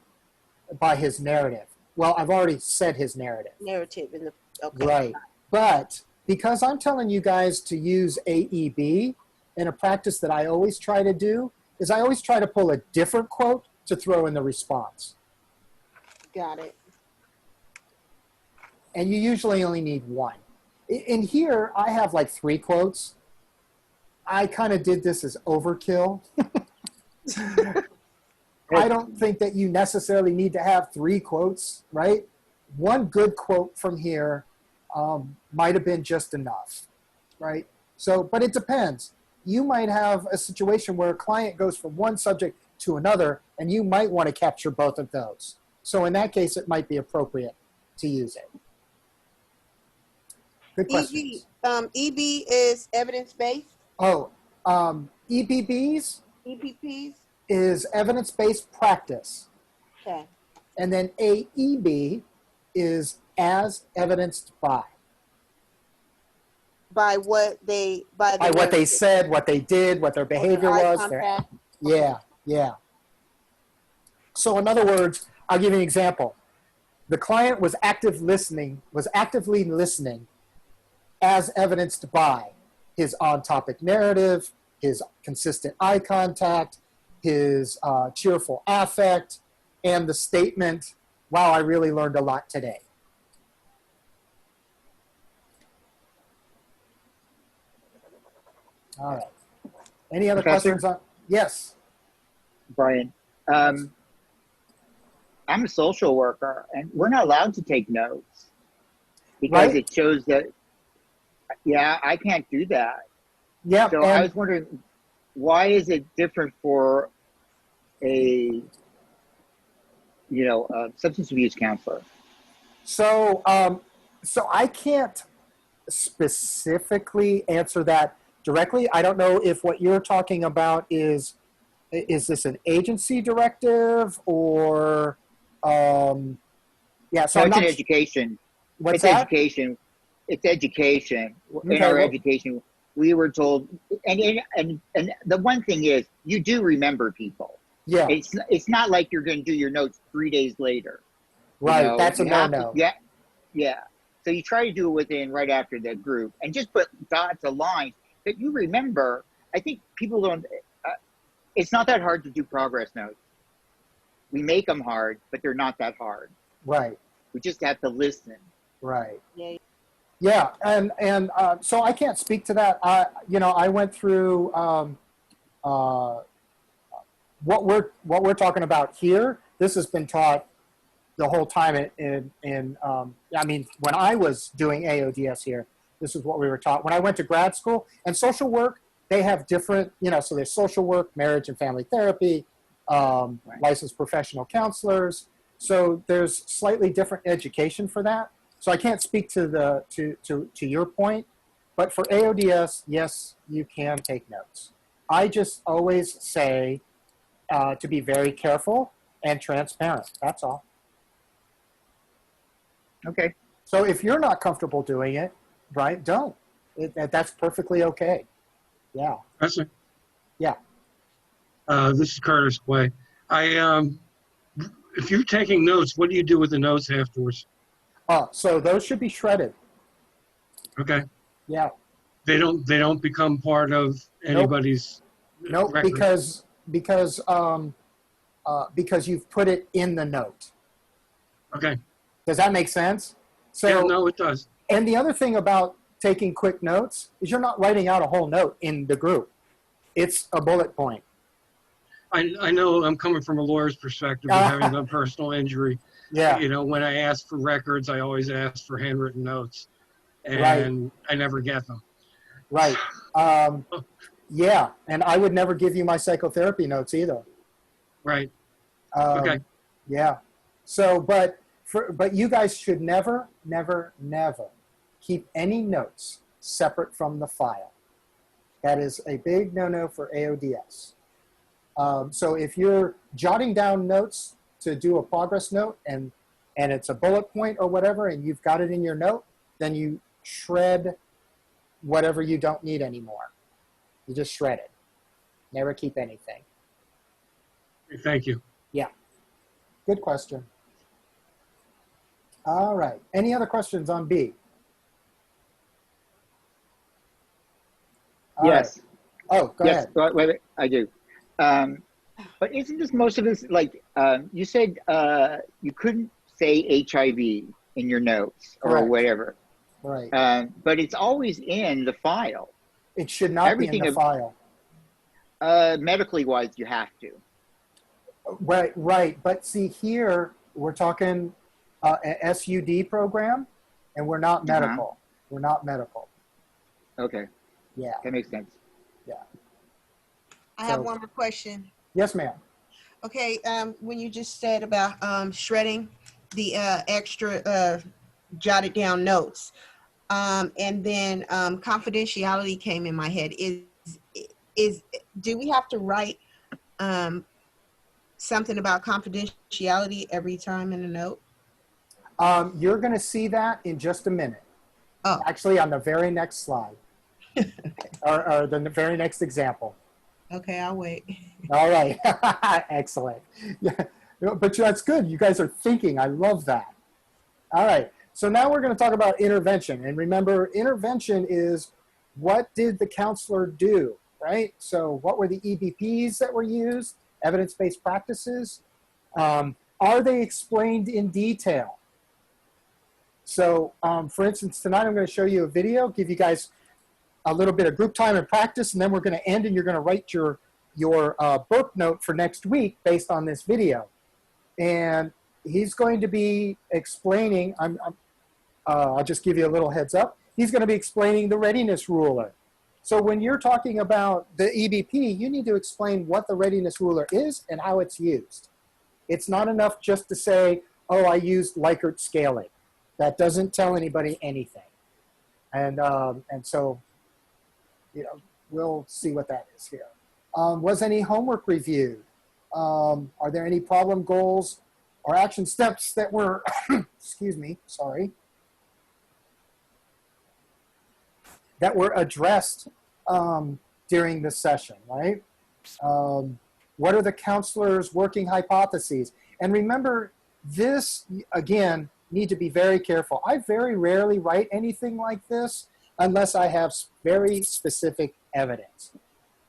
by his narrative. Well, I've already said his narrative. Narrative in the, okay. Right. But because I'm telling you guys to use AEB, in a practice that I always try to do is I always try to pull a different quote to throw in the response. Got it. And you usually only need one. In here, I have like 3 quotes. I kind of did this as overkill. I don't think that you necessarily need to have 3 quotes, right? One good quote from here might have been just enough, right? So, but it depends. You might have a situation where a client goes from one subject to another, and you might want to capture both of those. So in that case, it might be appropriate to use it. Good question. EB is evidence-based? Oh, EBBs EPPs? is evidence-based practice. Okay. And then AEB is as evidenced by. By what they, By what they said, what they did, what their behavior was. Yeah. So in other words, I'll give you an example. The client was actively listening as evidenced by his on-topic narrative, his consistent eye contact, his cheerful affect, and the statement, wow, I really learned a lot today. All right. Any other Professor? questions? Yes. Brian, I'm a social worker, and we're not allowed to take notes because Right. it shows that, yeah, I can't do that. Yeah. So I was wondering, why is it different for a substance abuse counselor? So I can't specifically answer that directly. I don't know if what you're talking about is this an agency directive or, yeah, so No, I'm it's an not, education. what's It's that? education. It's education. In Okay, our well- education, we were told, and the one thing is, you do remember people. Yeah, It's not like you're going to do your notes 3 days later. You right, know, that's a you have to- no-no. Yeah, yeah. So you try to do it within right after the group, and just put dots or lines that you remember. I think people don't. It's not that hard to do progress notes. We make them hard, but they're not that hard. Right, We just have to listen. right. Yeah. Yeah, and so I can't speak to that. I went through what we're talking about here. This has been taught the whole time I mean, when I was doing AODS here, this is what we were taught. When I went to grad school and social work, they have different, so there's social work, marriage and family therapy, licensed professional counselors. So there's slightly different education for that. So I can't speak to to your point, but for AODS, yes, you can take notes. I just always say to be very careful and transparent. That's all. Okay. So if you're not comfortable doing it, right, don't. That's perfectly okay. Yeah. Professor? Yeah. This is Curtis Clay. If you're taking notes, what do you do with the notes afterwards? So those should be shredded. Okay. Yeah. They don't become part of anybody's Nope. record. Because you've put it in the note. Okay. Does that make sense? So, Yeah, no, it does. And the other thing about taking quick notes is you're not writing out a whole note in the group. It's a bullet point. I know I'm coming from a lawyer's perspective of having done personal injury. Yeah. When I ask for records, I always ask for handwritten notes, and Right. I never get them. Right. Yeah. And I would never give you my psychotherapy notes either. Right. Okay. Yeah. So, but you guys should never keep any notes separate from the file. That is a big no-no for AODS. So if you're jotting down notes to do a progress note and it's a bullet point or whatever, and you've got it in your note, then you shred whatever you don't need anymore. You just shred it. Never keep anything. Thank you. Yeah. Good question. All right. Any other questions on B? All Yes. right. Oh, go Yes. ahead. Wait, I do. But isn't this most of this, like, you said you couldn't say HIV in your notes or Correct. whatever. Right. But it's always in the file. It should not everything be in the file. Medically wise, you have to. Right. But see here, we're talking an SUD program, and we're not medical. We're not medical. Okay. Yeah. That makes sense. Yeah. I have So- one more question. Yes, ma'am. Okay, when you just said about shredding the extra jotted down notes, and then confidentiality came in my head. Do we have to write something about confidentiality every time in a note? You're going to see that in just a minute. Oh. Actually, on the very next slide, or the very next example. Okay, I'll wait. All right. Excellent. Yeah. But that's good. You guys are thinking. I love that. All right. So now we're going to talk about intervention. And remember, intervention is what did the counselor do, right? So what were the EBPs that were used, evidence-based practices? Are they explained in detail? So for instance, tonight I'm going to show you a video, give you guys a little bit of group time and practice, and then we're going to end and you're going to write your BURP note for next week based on this video. And he's going to be explaining, I'll just give you a little heads up. He's going to be explaining the readiness ruler. So when you're talking about the EBP, you need to explain what the readiness ruler is and how it's used. It's not enough just to say, oh, I used Likert scaling. That doesn't tell anybody anything. And so, you know, we'll see what that is here. Was any homework reviewed? Are there any problem goals or action steps that were, excuse me, sorry, that were addressed during this session, right? What are the counselor's working hypotheses? And remember, this, again, need to be very careful. I very rarely write anything like this unless I have very specific evidence.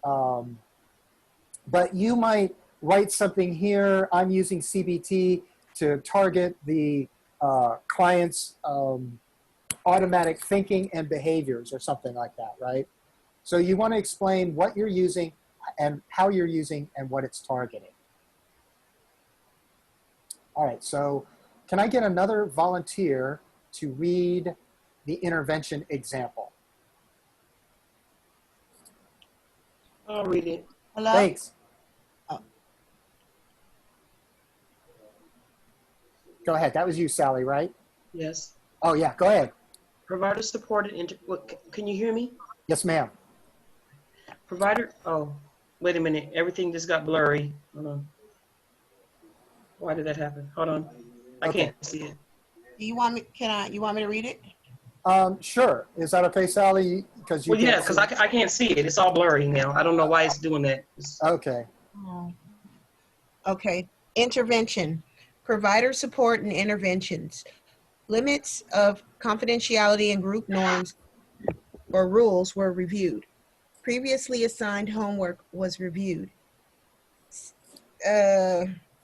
But you might write something here. I'm using CBT to target the client's automatic thinking and behaviors or something like that, right? So you want to explain what you're using and how you're using and what it's targeting. All right, so can I get another volunteer to read the intervention example? I'll read it. Hello? Thanks. Go ahead. That was you, Sally, right? Yes. Oh, yeah. Go ahead. Provider supported, can you hear me? Yes, ma'am. Provider, oh, wait a minute. Everything just got blurry. Hold on. Why did that happen? Hold on. I Okay. can't see it. Do you want me, you want me to read it? Sure. Is that okay, Sally? Because you Well, yeah, can't because see- I can't see it. It's all blurry now. I don't know why it's doing that. Okay. Oh. Okay. Intervention. Provider support and interventions. Limits of confidentiality and group norms or rules were reviewed. Previously assigned homework was reviewed.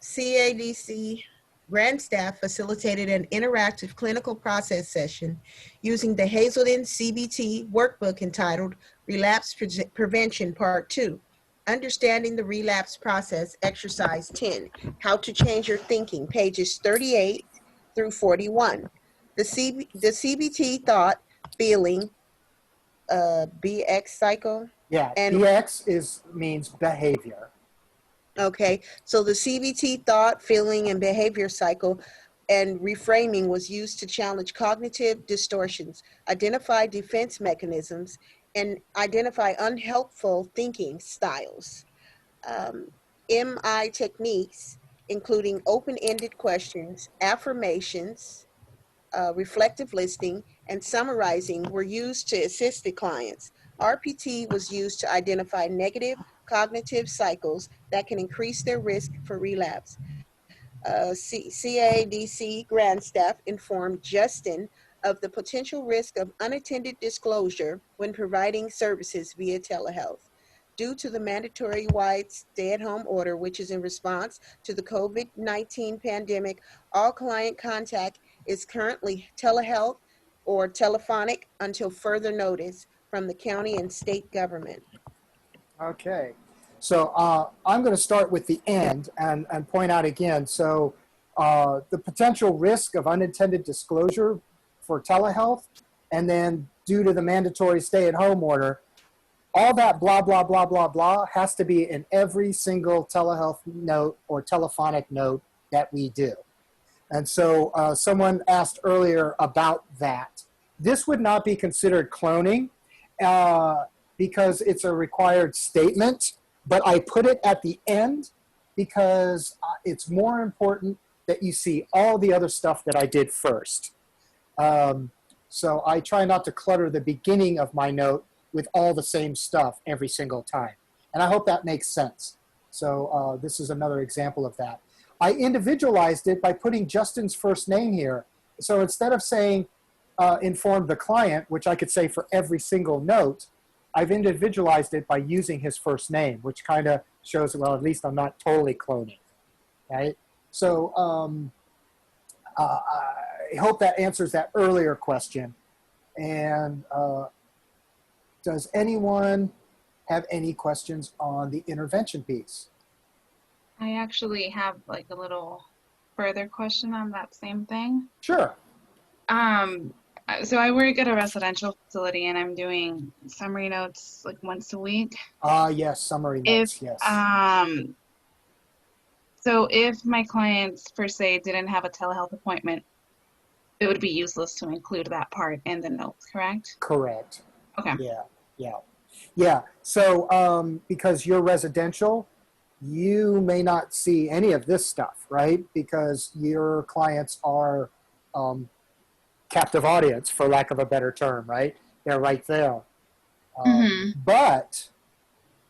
CADC grant staff facilitated an interactive clinical process session using the Hazelden CBT workbook entitled Relapse Prevention Part 2. Understanding the Relapse Process, Exercise 10, How to Change Your Thinking, pages 38 through 41. The CBT thought, feeling, BX cycle. Yeah. And BX means behavior. okay, so the CBT thought, feeling, and behavior cycle and reframing was used to challenge cognitive distortions, identify defense mechanisms, and identify unhelpful thinking styles. MI techniques, including open-ended questions, affirmations, reflective listening, and summarizing were used to assist the clients. RPT was used to identify negative cognitive cycles that can increase their risk for relapse. CADC grant staff informed Justin of the potential risk of unattended disclosure when providing services via telehealth. Due to the mandatory wide stay-at-home order, which is in response to the COVID-19 pandemic, all client contact is currently telehealth or telephonic until further notice from the county and state government. Okay. So I'm going to start with the end and point out again. So the potential risk of unintended disclosure for telehealth, and then due to the mandatory stay-at-home order, all that blah, blah, blah, blah, blah has to be in every single telehealth note or telephonic note that we do. And so someone asked earlier about that. This would not be considered cloning because it's a required statement, but I put it at the end because it's more important that you see all the other stuff that I did first. So I try not to clutter the beginning of my note with all the same stuff every single time. And I hope that makes sense. So this is another example of that. I individualized it by putting Justin's first name here. So instead of saying inform the client, which I could say for every single note, I've individualized it by using his first name, which kind of shows, well, at least I'm not totally cloning, right? So I hope that answers that earlier question. And does anyone have any questions on the intervention piece? I actually have like a little further question on that same thing. Sure. So I work at a residential facility and I'm doing summary notes like once a week. Yes, summary notes, yes. So if my clients per se didn't have a telehealth appointment, it would be useless to include that part in the notes, correct? Correct. Okay. Yeah. So because you're residential, you may not see any of this stuff, right? Because your clients are captive audience, for lack of a better term, right? They're right there. But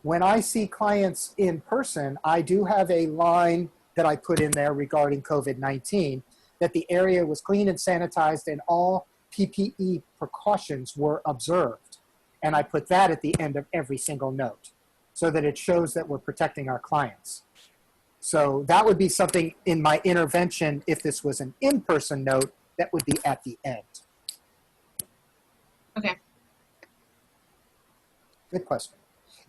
when I see clients in person, I do have a line that I put in there regarding COVID-19, that the area was clean and sanitized and all PPE precautions were observed. And I put that at the end of every single note so that it shows that we're protecting our clients. So that would be something in my intervention, if this was an in-person note, that would be at the end. Okay. Good question.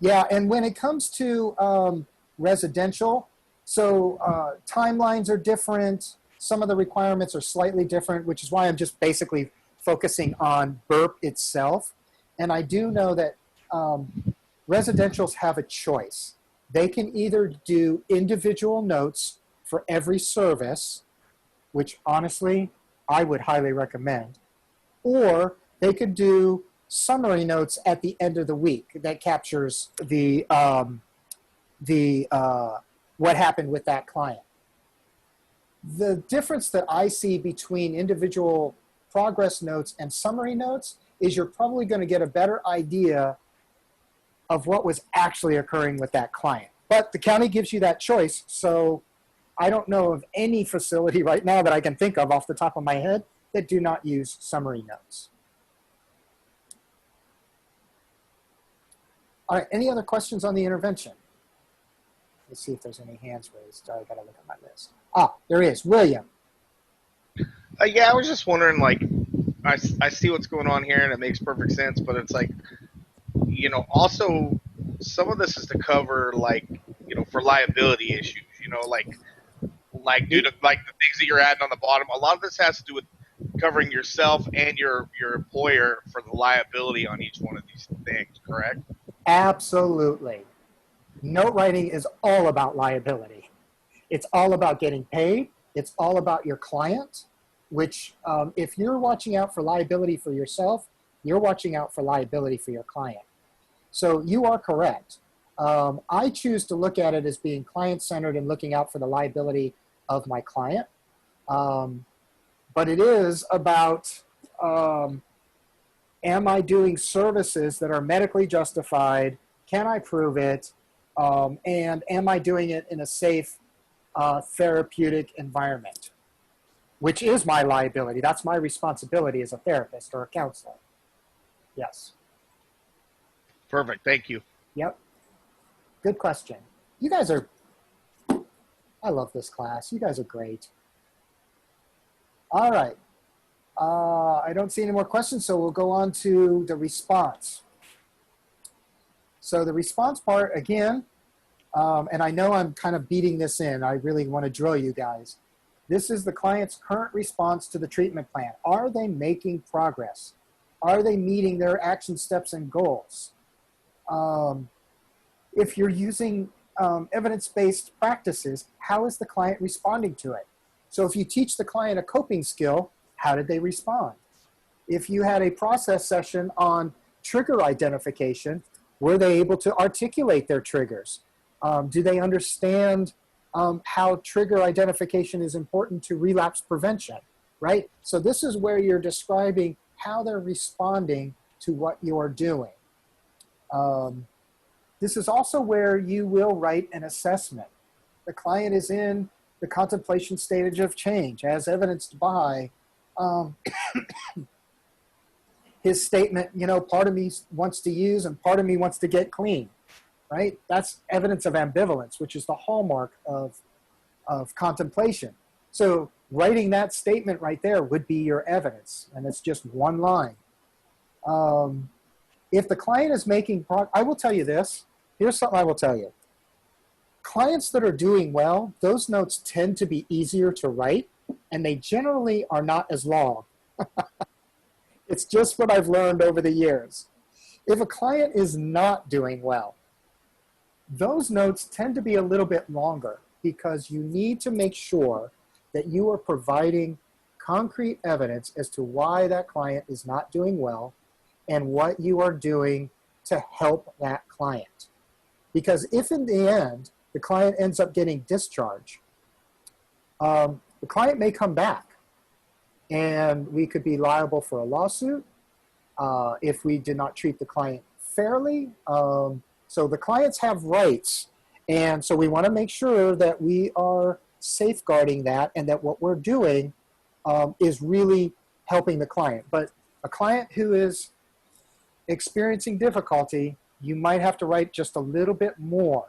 Yeah, and when it comes to residential, so timelines are different. Some of the requirements are slightly different, which is why I'm just basically focusing on BURP itself. And I do know that residentials have a choice. They can either do individual notes for every service, which honestly, I would highly recommend, or they could do summary notes at the end of the week that captures the what happened with that client. The difference that I see between individual progress notes and summary notes is you're probably going to get a better idea of what was actually occurring with that client. But the county gives you that choice, so I don't know of any facility right now that I can think of off the top of my head that do not use summary notes. All right, any other questions on the intervention? Let's see if there's any hands raised. I gotta look at my list. Ah, there is. William. Yeah, I was just wondering, like, I see what's going on here and it makes perfect sense, but it's like, you know, also some of this is to cover, like, you know, for liability issues, you know, like due to like the things that you're adding on the bottom. A lot of this has to do with covering yourself and your employer for the liability on each one of these things, correct? Absolutely. Note writing is all about liability. It's all about getting paid. It's all about your client, which if you're watching out for liability for yourself, you're watching out for liability for your client. So you are correct. I choose to look at it as being client-centered and looking out for the liability of my client. But it is about, am I doing services that are medically justified? Can I prove it? And am I doing it in a safe therapeutic environment? Which is my liability. That's my responsibility as a therapist or a counselor. Yes. Perfect. Thank you. Yep. Good question. You guys are, I love this class. You guys are great. All right. I don't see any more questions, so we'll go on to the response. So the response part, again, and I know I'm kind of beating this in. I really want to drill you guys. This is the client's current response to the treatment plan. Are they making progress? Are they meeting their action steps and goals? If you're using evidence-based practices, how is the client responding to it? So if you teach the client a coping skill, how did they respond? If you had a process session on trigger identification, were they able to articulate their triggers? Do they understand how trigger identification is important to relapse prevention, right? So this is where you're describing how they're responding to what you're doing. This is also where you will write an assessment. The client is in the contemplation stage of change, as evidenced by his statement, you know, part of me wants to use and part of me wants to get clean, right? That's evidence of ambivalence, which is the hallmark of contemplation. So writing that statement right there would be your evidence, and it's just one line. If the client is making progress, I will tell you this. Here's something I will tell you. Clients that are doing well, those notes tend to be easier to write, and they generally are not as long. It's just what I've learned over the years. If a client is not doing well, those notes tend to be a little bit longer because you need to make sure that you are providing concrete evidence as to why that client is not doing well and what you are doing to help that client. Because if in the end, the client ends up getting discharged, the client may come back and we could be liable for a lawsuit if we did not treat the client fairly. So the clients have rights, and so we want to make sure that we are safeguarding that and that what we're doing is really helping the client. But a client who is experiencing difficulty, you might have to write just a little bit more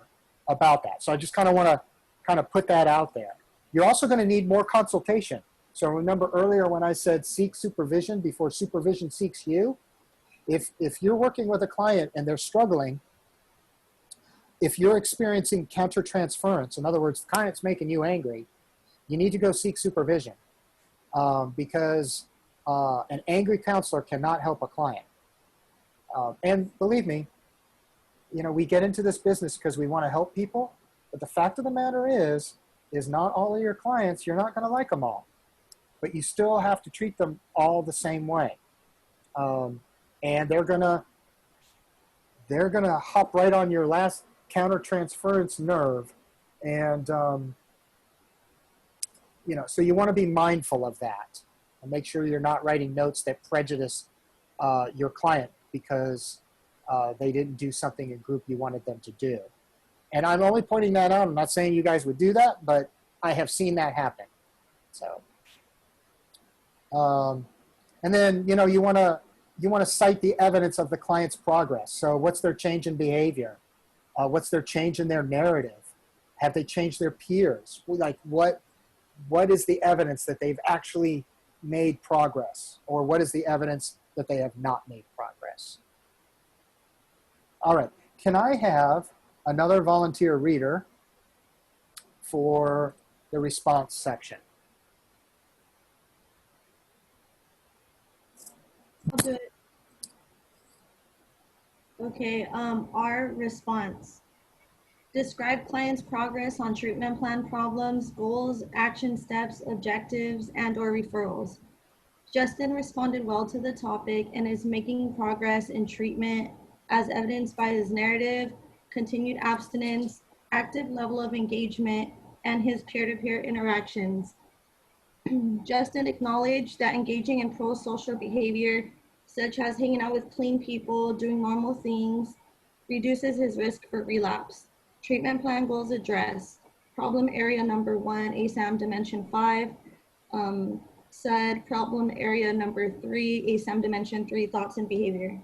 about that. So I just kind of want to put that out there. You're also going to need more consultation. So remember earlier when I said seek supervision before supervision seeks you? If you're working with a client and they're struggling, if you're experiencing countertransference, in other words, the client's making you angry, you need to go seek supervision because an angry counselor cannot help a client. And believe me, we get into this business because we want to help people, but the fact of the matter is not all of your clients, you're not going to like them all, but you still have to treat them all the same way. And they're gonna hop right on your last countertransference nerve, and so you want to be mindful of that and make sure you're not writing notes that prejudice your client because they didn't do something in group you wanted them to do. And I'm only pointing that out. I'm not saying you guys would do that, but I have seen that happen. So, and then you want to cite the evidence of the client's progress. So what's their change in behavior? What's their change in their narrative? Have they changed their peers? Like what is the evidence that they've actually made progress? Or what is the evidence that they have not made progress? All right, can I have another volunteer reader for the response section? I'll do it. Okay, our response. Describe client's progress on treatment plan problems, goals, action steps, objectives, and/or referrals. Justin responded well to the topic and is making progress in treatment as evidenced by his narrative, continued abstinence, active level of engagement, and his peer-to-peer interactions. Justin acknowledged that engaging in pro-social behavior, such as hanging out with clean people, doing normal things, reduces his risk for relapse. Treatment plan goals addressed. Problem area number 1, ASAM dimension 5. Said problem area number 3, ASAM dimension 3, thoughts and behavior.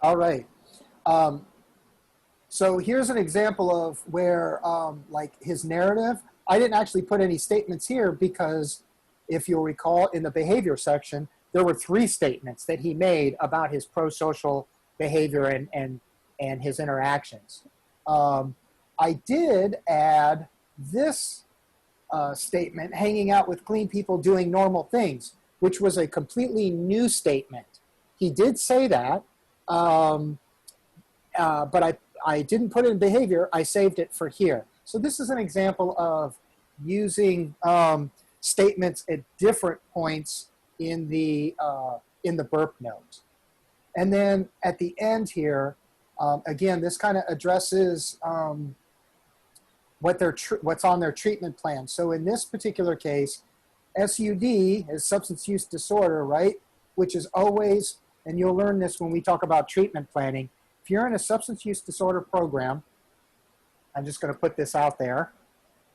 All right. So here's an example of where, like his narrative, I didn't actually put any statements here because if you'll recall in the behavior section, there were 3 statements that he made about his pro-social behavior and his interactions. I did add this statement, hanging out with clean people doing normal things, which was a completely new statement. He did say that, but I didn't put it in behavior. I saved it for here. So this is an example of using statements at different points in the BIRP note. And then at the end here, again, this kind of addresses what's on their treatment plan. So in this particular case, SUD is substance use disorder, right? Which is always, and you'll learn this when we talk about treatment planning, if you're in a substance use disorder program, I'm just going to put this out there.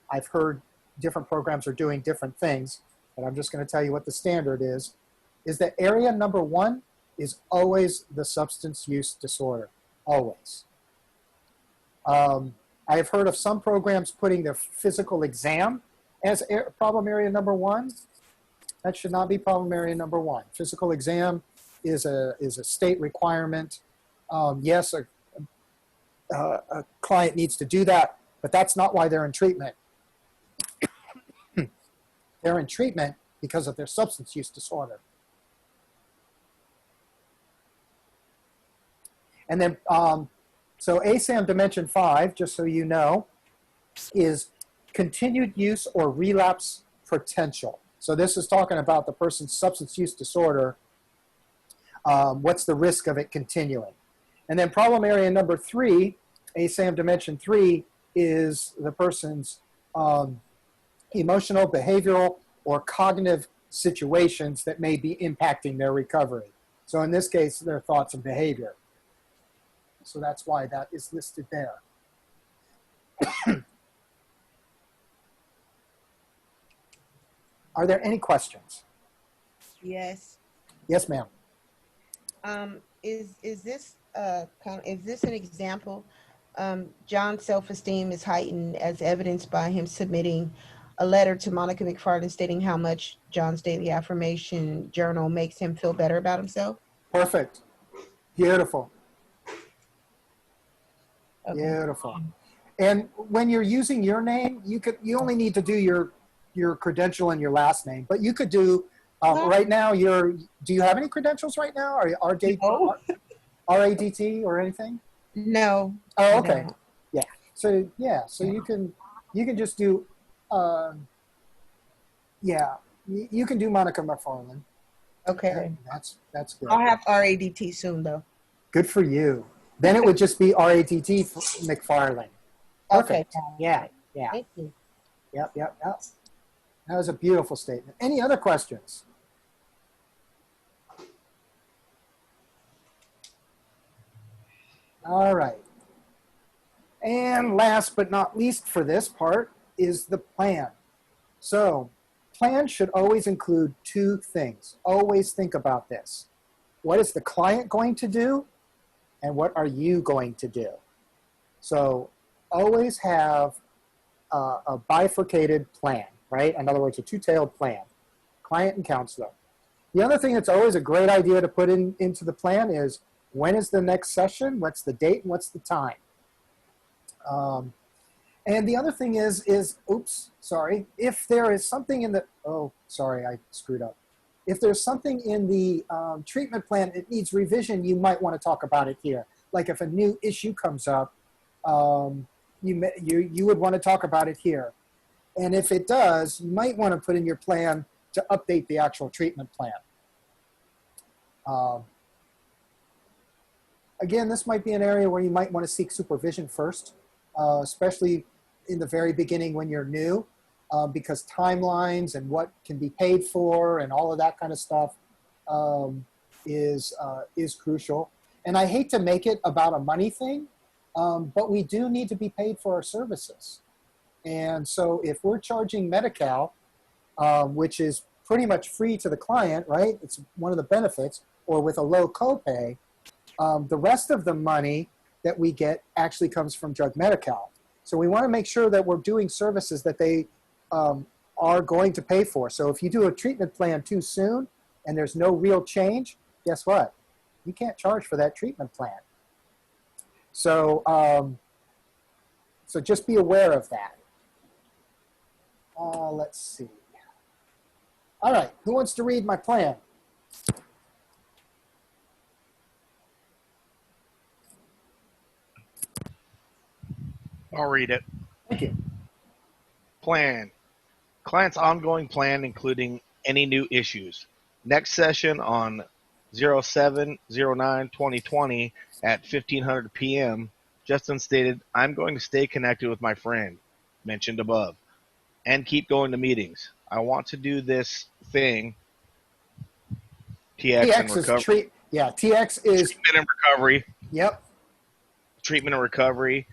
I've heard different programs are doing different things, but I'm just going to tell you what the standard is that area number 1 is always the substance use disorder, always. I have heard of some programs putting their physical exam as problem area number 1. That should not be problem area number 1. Physical exam is a state requirement. Yes, a client needs to do that, but that's not why they're in treatment. They're in treatment because of their substance use disorder. And then, so ASAM dimension 5, just so you know, is continued use or relapse potential. So this is talking about the person's substance use disorder. What's the risk of it continuing? And then problem area number 3, ASAM dimension 3, is the person's emotional, behavioral, or cognitive situations that may be impacting their recovery. So in this case, their thoughts and behavior. So that's why that is listed there. Are there any questions? Yes. Yes, ma'am. Is this is this an example? John's self-esteem is heightened as evidenced by him submitting a letter to Monica McFarland stating how much John's daily affirmation journal makes him feel better about himself. Perfect. Beautiful. Okay. Beautiful. And when you're using your name, you only need to do your credential and your last name, but you could do right now. Do you have any credentials right now? Are No. RADT or anything? No. Oh, okay. Yeah. So you can just do you can do Monica McFarland. Okay. That's good. I'll have RADT soon though. Good for you. Then it would just be RADT McFarland. Perfect. Okay. Yeah. Thank you. Yep. That was a beautiful statement. Any other questions? All right. And last but not least for this part is the plan. So plan should always include 2 things. Always think about this. What is the client going to do? And what are you going to do? So always have a bifurcated plan, right? In other words, a 2-tailed plan, client and counselor. The other thing that's always a great idea to put into the plan is when is the next session, what's the date, and what's the time. And the other thing is, oops, sorry, if there is something in the, oh, sorry, I screwed up. If there's something in the treatment plan that needs revision, you might want to talk about it here. Like if a new issue comes up, you would want to talk about it here. And if it does, you might want to put in your plan to update the actual treatment plan. Again, this might be an area where you might want to seek supervision first, especially in the very beginning when you're new, because timelines and what can be paid for and all of that kind of stuff is crucial. And I hate to make it about a money thing, but we do need to be paid for our services. And so if we're charging Medi-Cal, which is pretty much free to the client, right? It's one of the benefits, or with a low copay, the rest of the money that we get actually comes from Drug Medi-Cal. So we want to make sure that we're doing services that they are going to pay for. So if you do a treatment plan too soon and there's no real change, guess what? You can't charge for that treatment plan. So, so just be aware of that. Let's see. All right, who wants to read my plan? I'll read it. Thank you. Plan. Client's ongoing plan, including any new issues. Next session on 07/09/2020 at 1500 p.m. Justin stated, I'm going to stay connected with my friend, mentioned above, and keep going to meetings. I want to do this thing, TX and recovery. TX is treatment and recovery. Yep. Treatment and recovery.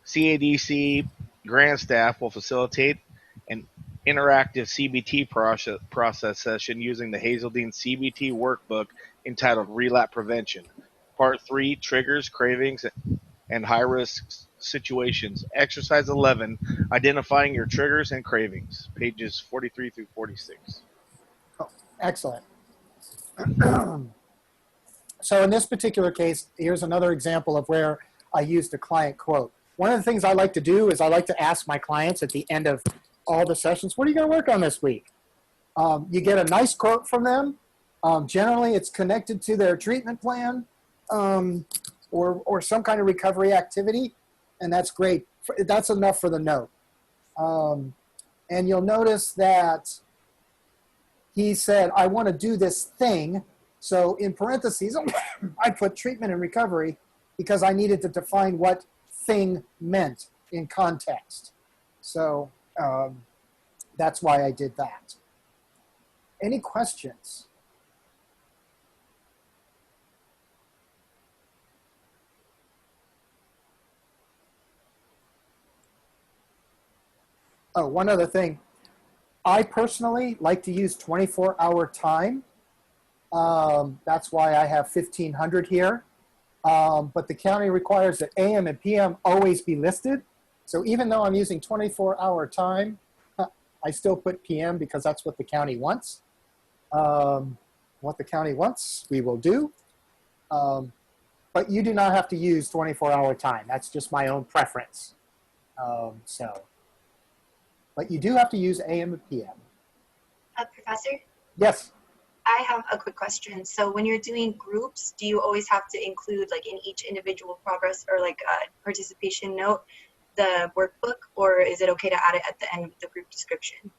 CADC grant staff will facilitate an interactive CBT process session using the Hazeldean CBT workbook entitled Relapse Prevention. Part 3, Triggers, Cravings, and High-Risk Situations. Exercise 11, Identifying Your Triggers and Cravings. Pages 43 through 46. Oh, excellent. So in this particular case, here's another example of where I used a client quote. One of the things I like to do is I like to ask my clients at the end of all the sessions, what are you going to work on this week? You get a nice quote from them. Generally, it's connected to their treatment plan or some kind of recovery activity, and that's great. That's enough for the note. And you'll notice that he said, I want to do this thing. So in parentheses, I put treatment and recovery because I needed to define what thing meant in context. So that's why I did that. Any questions? Oh, one other thing. I personally like to use 24-hour time. That's why I have 1500 here. But the county requires that AM and PM always be listed. So even though I'm using 24-hour time, I still put PM because that's what the county wants. What the county wants, we will do. But you do not have to use 24-hour time. That's just my own preference. But you do have to use AM and PM. Professor? Yes. I have a quick question. So when you're doing groups, do you always have to include, like, in each individual progress or like a participation note, the workbook, or is it okay to add it at the end of the group description?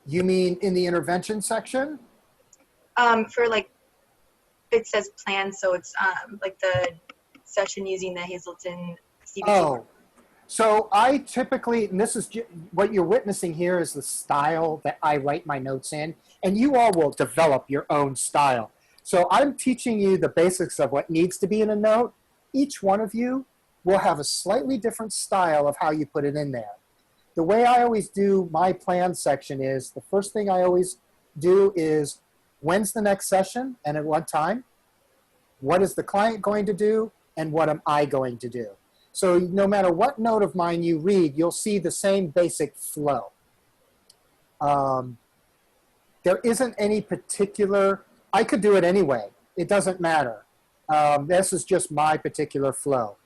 You mean in the intervention section? For like, it says plan, so it's like the session using the Hazelton CBT. Oh, so I typically, and this is what you're witnessing here is the style that I write my notes in, and you all will develop your own style. So I'm teaching you the basics of what needs to be in a note. Each one of you will have a slightly different style of how you put it in there. The way I always do my plan section is, the first thing I always do is, when's the next session and at what time? What is the client going to do and what am I going to do? So no matter what note of mine you read, you'll see the same basic flow. There isn't any particular, I could do it anyway. It doesn't matter. This is just my particular flow.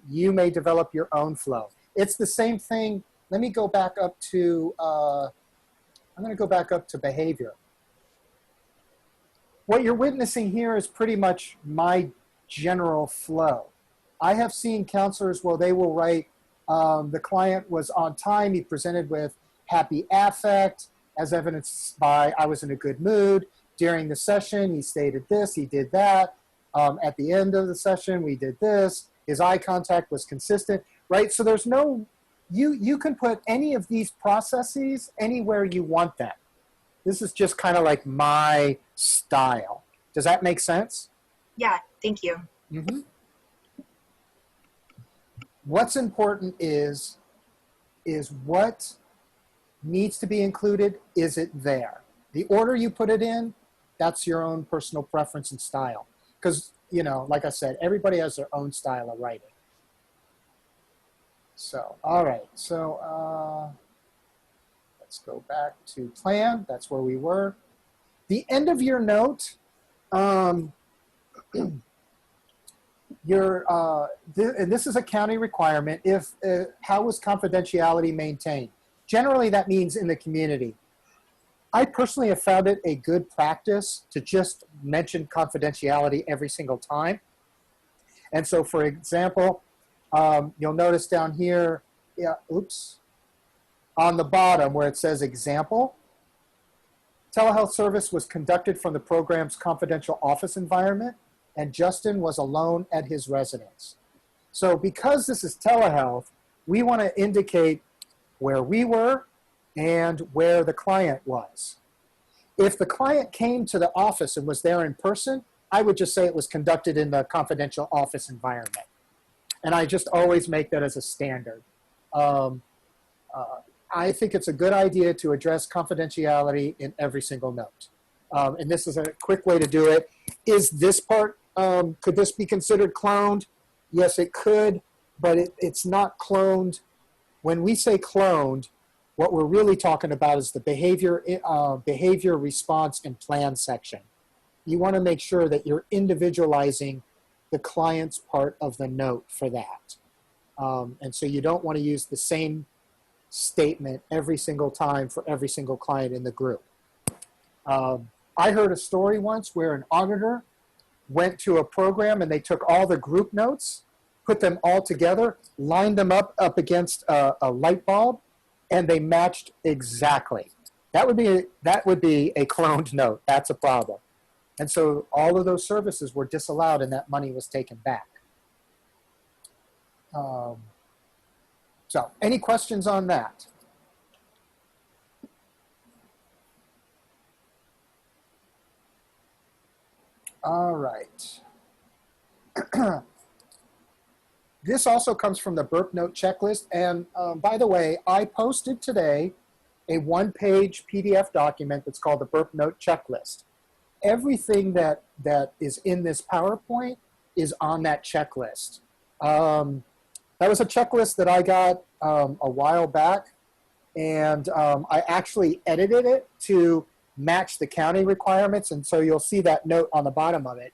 You may develop your own flow. It's the same thing. Let me go back up to, I'm going to go back up to behavior. What you're witnessing here is pretty much my general flow. I have seen counselors where they will write, the client was on time, he presented with happy affect, as evidenced by I was in a good mood. During the session, he stated this, he did that. At the end of the session, we did this. His eye contact was consistent, right? So there's no, you can put any of these processes anywhere you want them. This is just kind of like my style. Does that make sense? Yeah, thank you. Mm-hmm. What's important is what needs to be included, is it there? The order you put it in, that's your own personal preference and style. Because, you know, like I said, everybody has their own style of writing. So, all right. So, let's go back to plan. That's where we were. The end of your note, and this is a county requirement, how is confidentiality maintained? Generally, that means in the community. I personally have found it a good practice to just mention confidentiality every single time. And so, for example, you'll notice down here, on the bottom where it says example, telehealth service was conducted from the program's confidential office environment, and Justin was alone at his residence. So because this is telehealth, we want to indicate where we were and where the client was. If the client came to the office and was there in person, I would just say it was conducted in the confidential office environment. And I just always make that as a standard. I think it's a good idea to address confidentiality in every single note. And this is a quick way to do it. Is this part, could this be considered cloned? Yes, it could, but it's not cloned. When we say cloned, what we're really talking about is the behavior response and plan section. You want to make sure that you're individualizing the client's part of the note for that. And so you don't want to use the same statement every single time for every single client in the group. I heard a story once where an auditor went to a program and they took all the group notes, put them all together, lined them up against a light bulb, and they matched exactly. That would be a cloned note. That's a problem. And so all of those services were disallowed and that money was taken back. So any questions on that? All right. This also comes from the BIRP Note checklist. And by the way, I posted today a one-page PDF document that's called the BIRP Note checklist. Everything that is in this PowerPoint is on that checklist. That was a checklist that I got a while back, and I actually edited it to match the county requirements, and so you'll see that note on the bottom of it.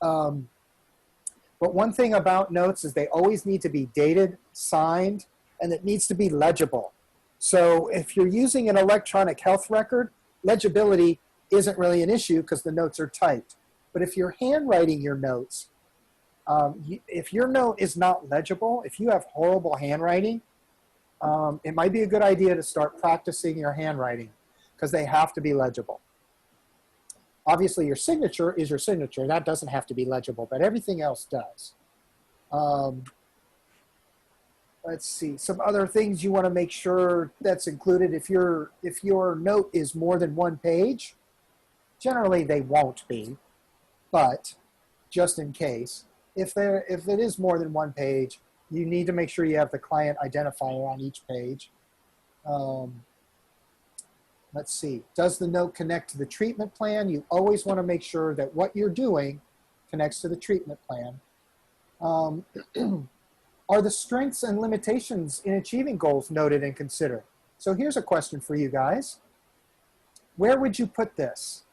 But one thing about notes is they always need to be dated, signed, and it needs to be legible. So if you're using an electronic health record, legibility isn't really an issue because the notes are typed. But if you're handwriting your notes, if your note is not legible, if you have horrible handwriting, it might be a good idea to start practicing your handwriting because they have to be legible. Obviously, your signature is your signature. That doesn't have to be legible, but everything else does. Let's see, some other things you want to make sure that's included. If your note is more than one page, generally they won't be, but just in case, if it is more than one page, you need to make sure you have the client identifier on each page. Let's see, does the note connect to the treatment plan? You always want to make sure that what you're doing connects to the treatment plan. Are the strengths and limitations in achieving goals noted and considered? So here's a question for you guys. Where would you put this?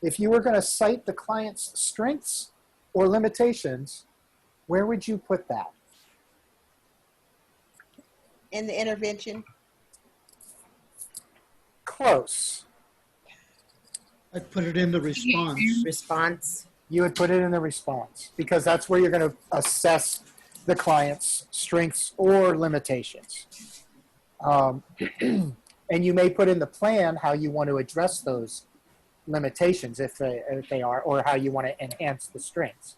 If you were going to cite the client's strengths or limitations, where would you put that? In the intervention? Close. I'd put it in the response. Response. You would put it in the response because that's where you're going to assess the client's strengths or limitations. And you may put in the plan how you want to address those limitations if they are, or how you want to enhance the strengths.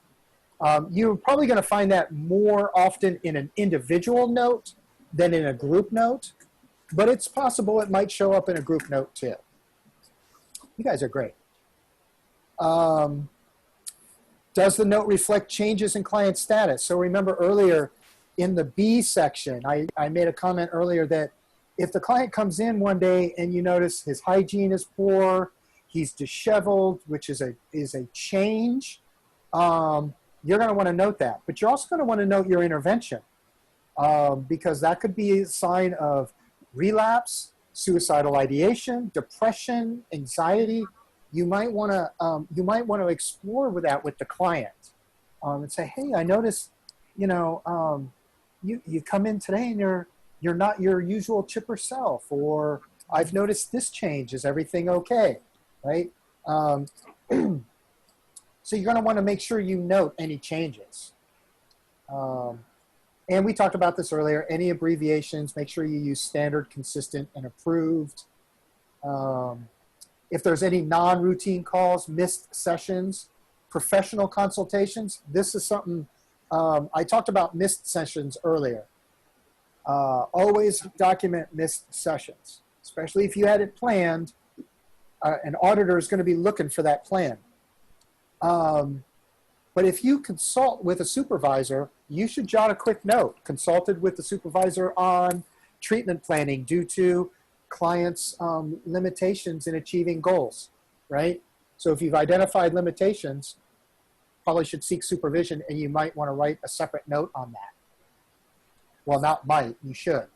You're probably going to find that more often in an individual note than in a group note, but it's possible it might show up in a group note too. You guys are great. Does the note reflect changes in client status? So remember earlier in the B section, I made a comment earlier that if the client comes in one day and you notice his hygiene is poor, he's disheveled, which is a change, you're going to want to note that. But you're also going to want to note your intervention because that could be a sign of relapse, suicidal ideation, depression, anxiety. You might want to explore with that with the client and say, hey, I noticed, you come in today and you're not your usual chipper self, or I've noticed this change. Is everything okay? Right? So you're going to want to make sure you note any changes. And we talked about this earlier. Any abbreviations, make sure you use standard, consistent, and approved. If there's any non-routine calls, missed sessions, professional consultations, this is something, I talked about missed sessions earlier. Always document missed sessions, especially if you had it planned. An auditor is going to be looking for that plan. But if you consult with a supervisor, you should jot a quick note. Consulted with the supervisor on treatment planning due to clients' limitations in achieving goals, right? So if you've identified limitations, probably should seek supervision, and you might want to write a separate note on that. Well, not might, you should.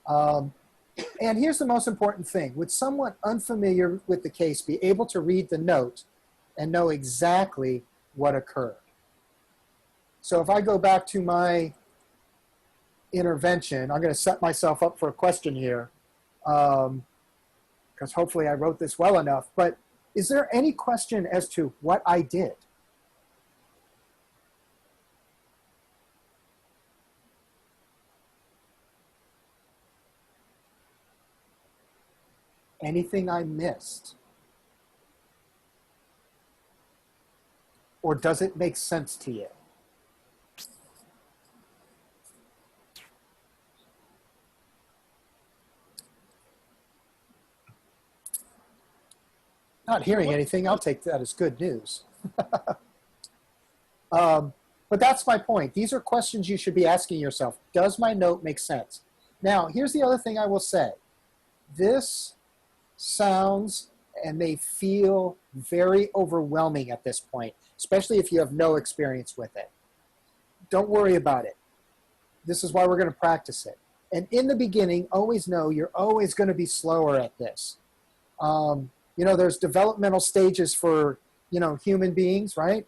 And here's the most important thing. Would someone unfamiliar with the case be able to read the note and know exactly what occurred? So if I go back to my intervention, I'm going to set myself up for a question here because hopefully I wrote this well enough. But is there any question as to what I did? Anything I missed? Or does it make sense to you? Not hearing anything, I'll take that as good news. But that's my point. These are questions you should be asking yourself. Does my note make sense? Now, here's the other thing I will say. This sounds and may feel very overwhelming at this point, especially if you have no experience with it. Don't worry about it. This is why we're going to practice it. And in the beginning, always know you're always going to be slower at this. There's developmental stages for, human beings, right?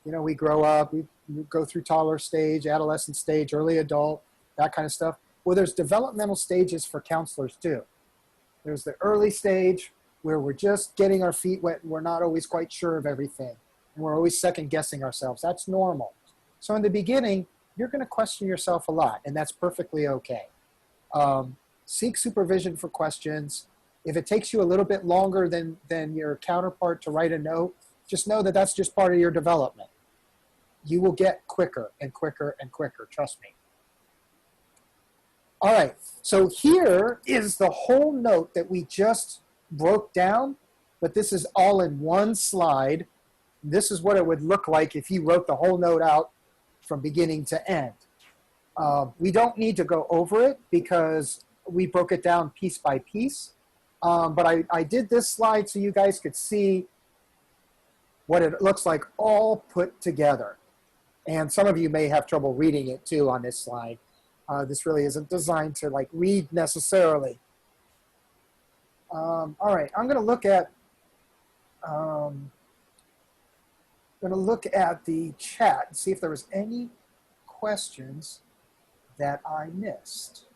We grow up, we go through toddler stage, adolescent stage, early adult, that kind of stuff. Well, there's developmental stages for counselors too. There's the early stage where we're just getting our feet wet and we're not always quite sure of everything. And we're always second guessing ourselves. That's normal. So in the beginning, you're going to question yourself a lot, and that's perfectly okay. Seek supervision for questions. If it takes you a little bit longer than your counterpart to write a note, just know that that's just part of your development. You will get quicker and quicker and quicker, trust me. All right, so here is the whole note that we just broke down, but this is all in one slide. This is what it would look like if you wrote the whole note out from beginning to end. We don't need to go over it because we broke it down piece by piece. But I did this slide so you guys could see what it looks like all put together. And some of you may have trouble reading it too on this slide. This really isn't designed to read necessarily. All right, I'm gonna look at the chat and see if there was any questions that I missed.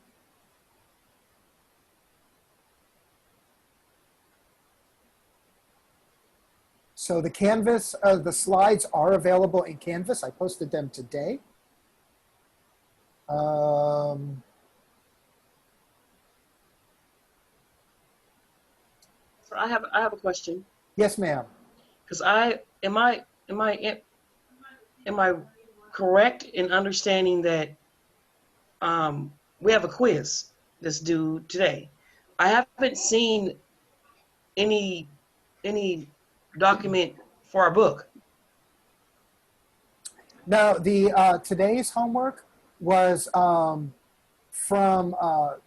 So the Canvas, the slides are available in Canvas. I posted them today. So I have a question. Yes, ma'am. Because am I correct in understanding that we have a quiz that's due today? I haven't seen any document for our book. No, the today's homework was from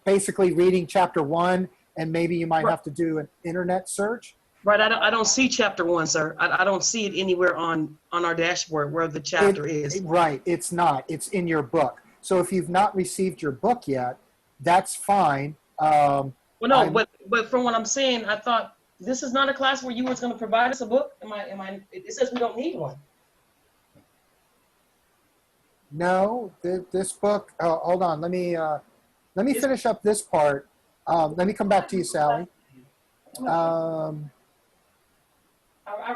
basically reading chapter 1, and maybe you might have to do an internet search. Right, I don't see chapter 1, sir. I don't see it anywhere on our dashboard where the chapter is. Right, it's not. It's in your book. So if you've not received your book yet, that's fine. Well, no, but from what I'm saying, I thought this is not a class where you was going to provide us a book. It says we don't need one. No, this book. Hold on. Let me finish up this part. Let me come back to you, Sally. I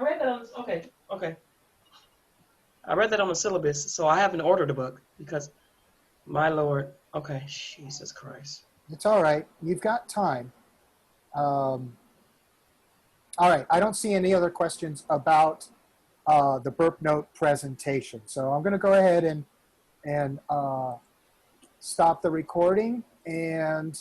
read that on, okay. I read that on the syllabus, so I haven't ordered the book because, my Lord, okay, Jesus Christ. It's all right. You've got time. All right. I don't see any other questions about the BIRP Note presentation. So I'm going to go ahead and stop the recording and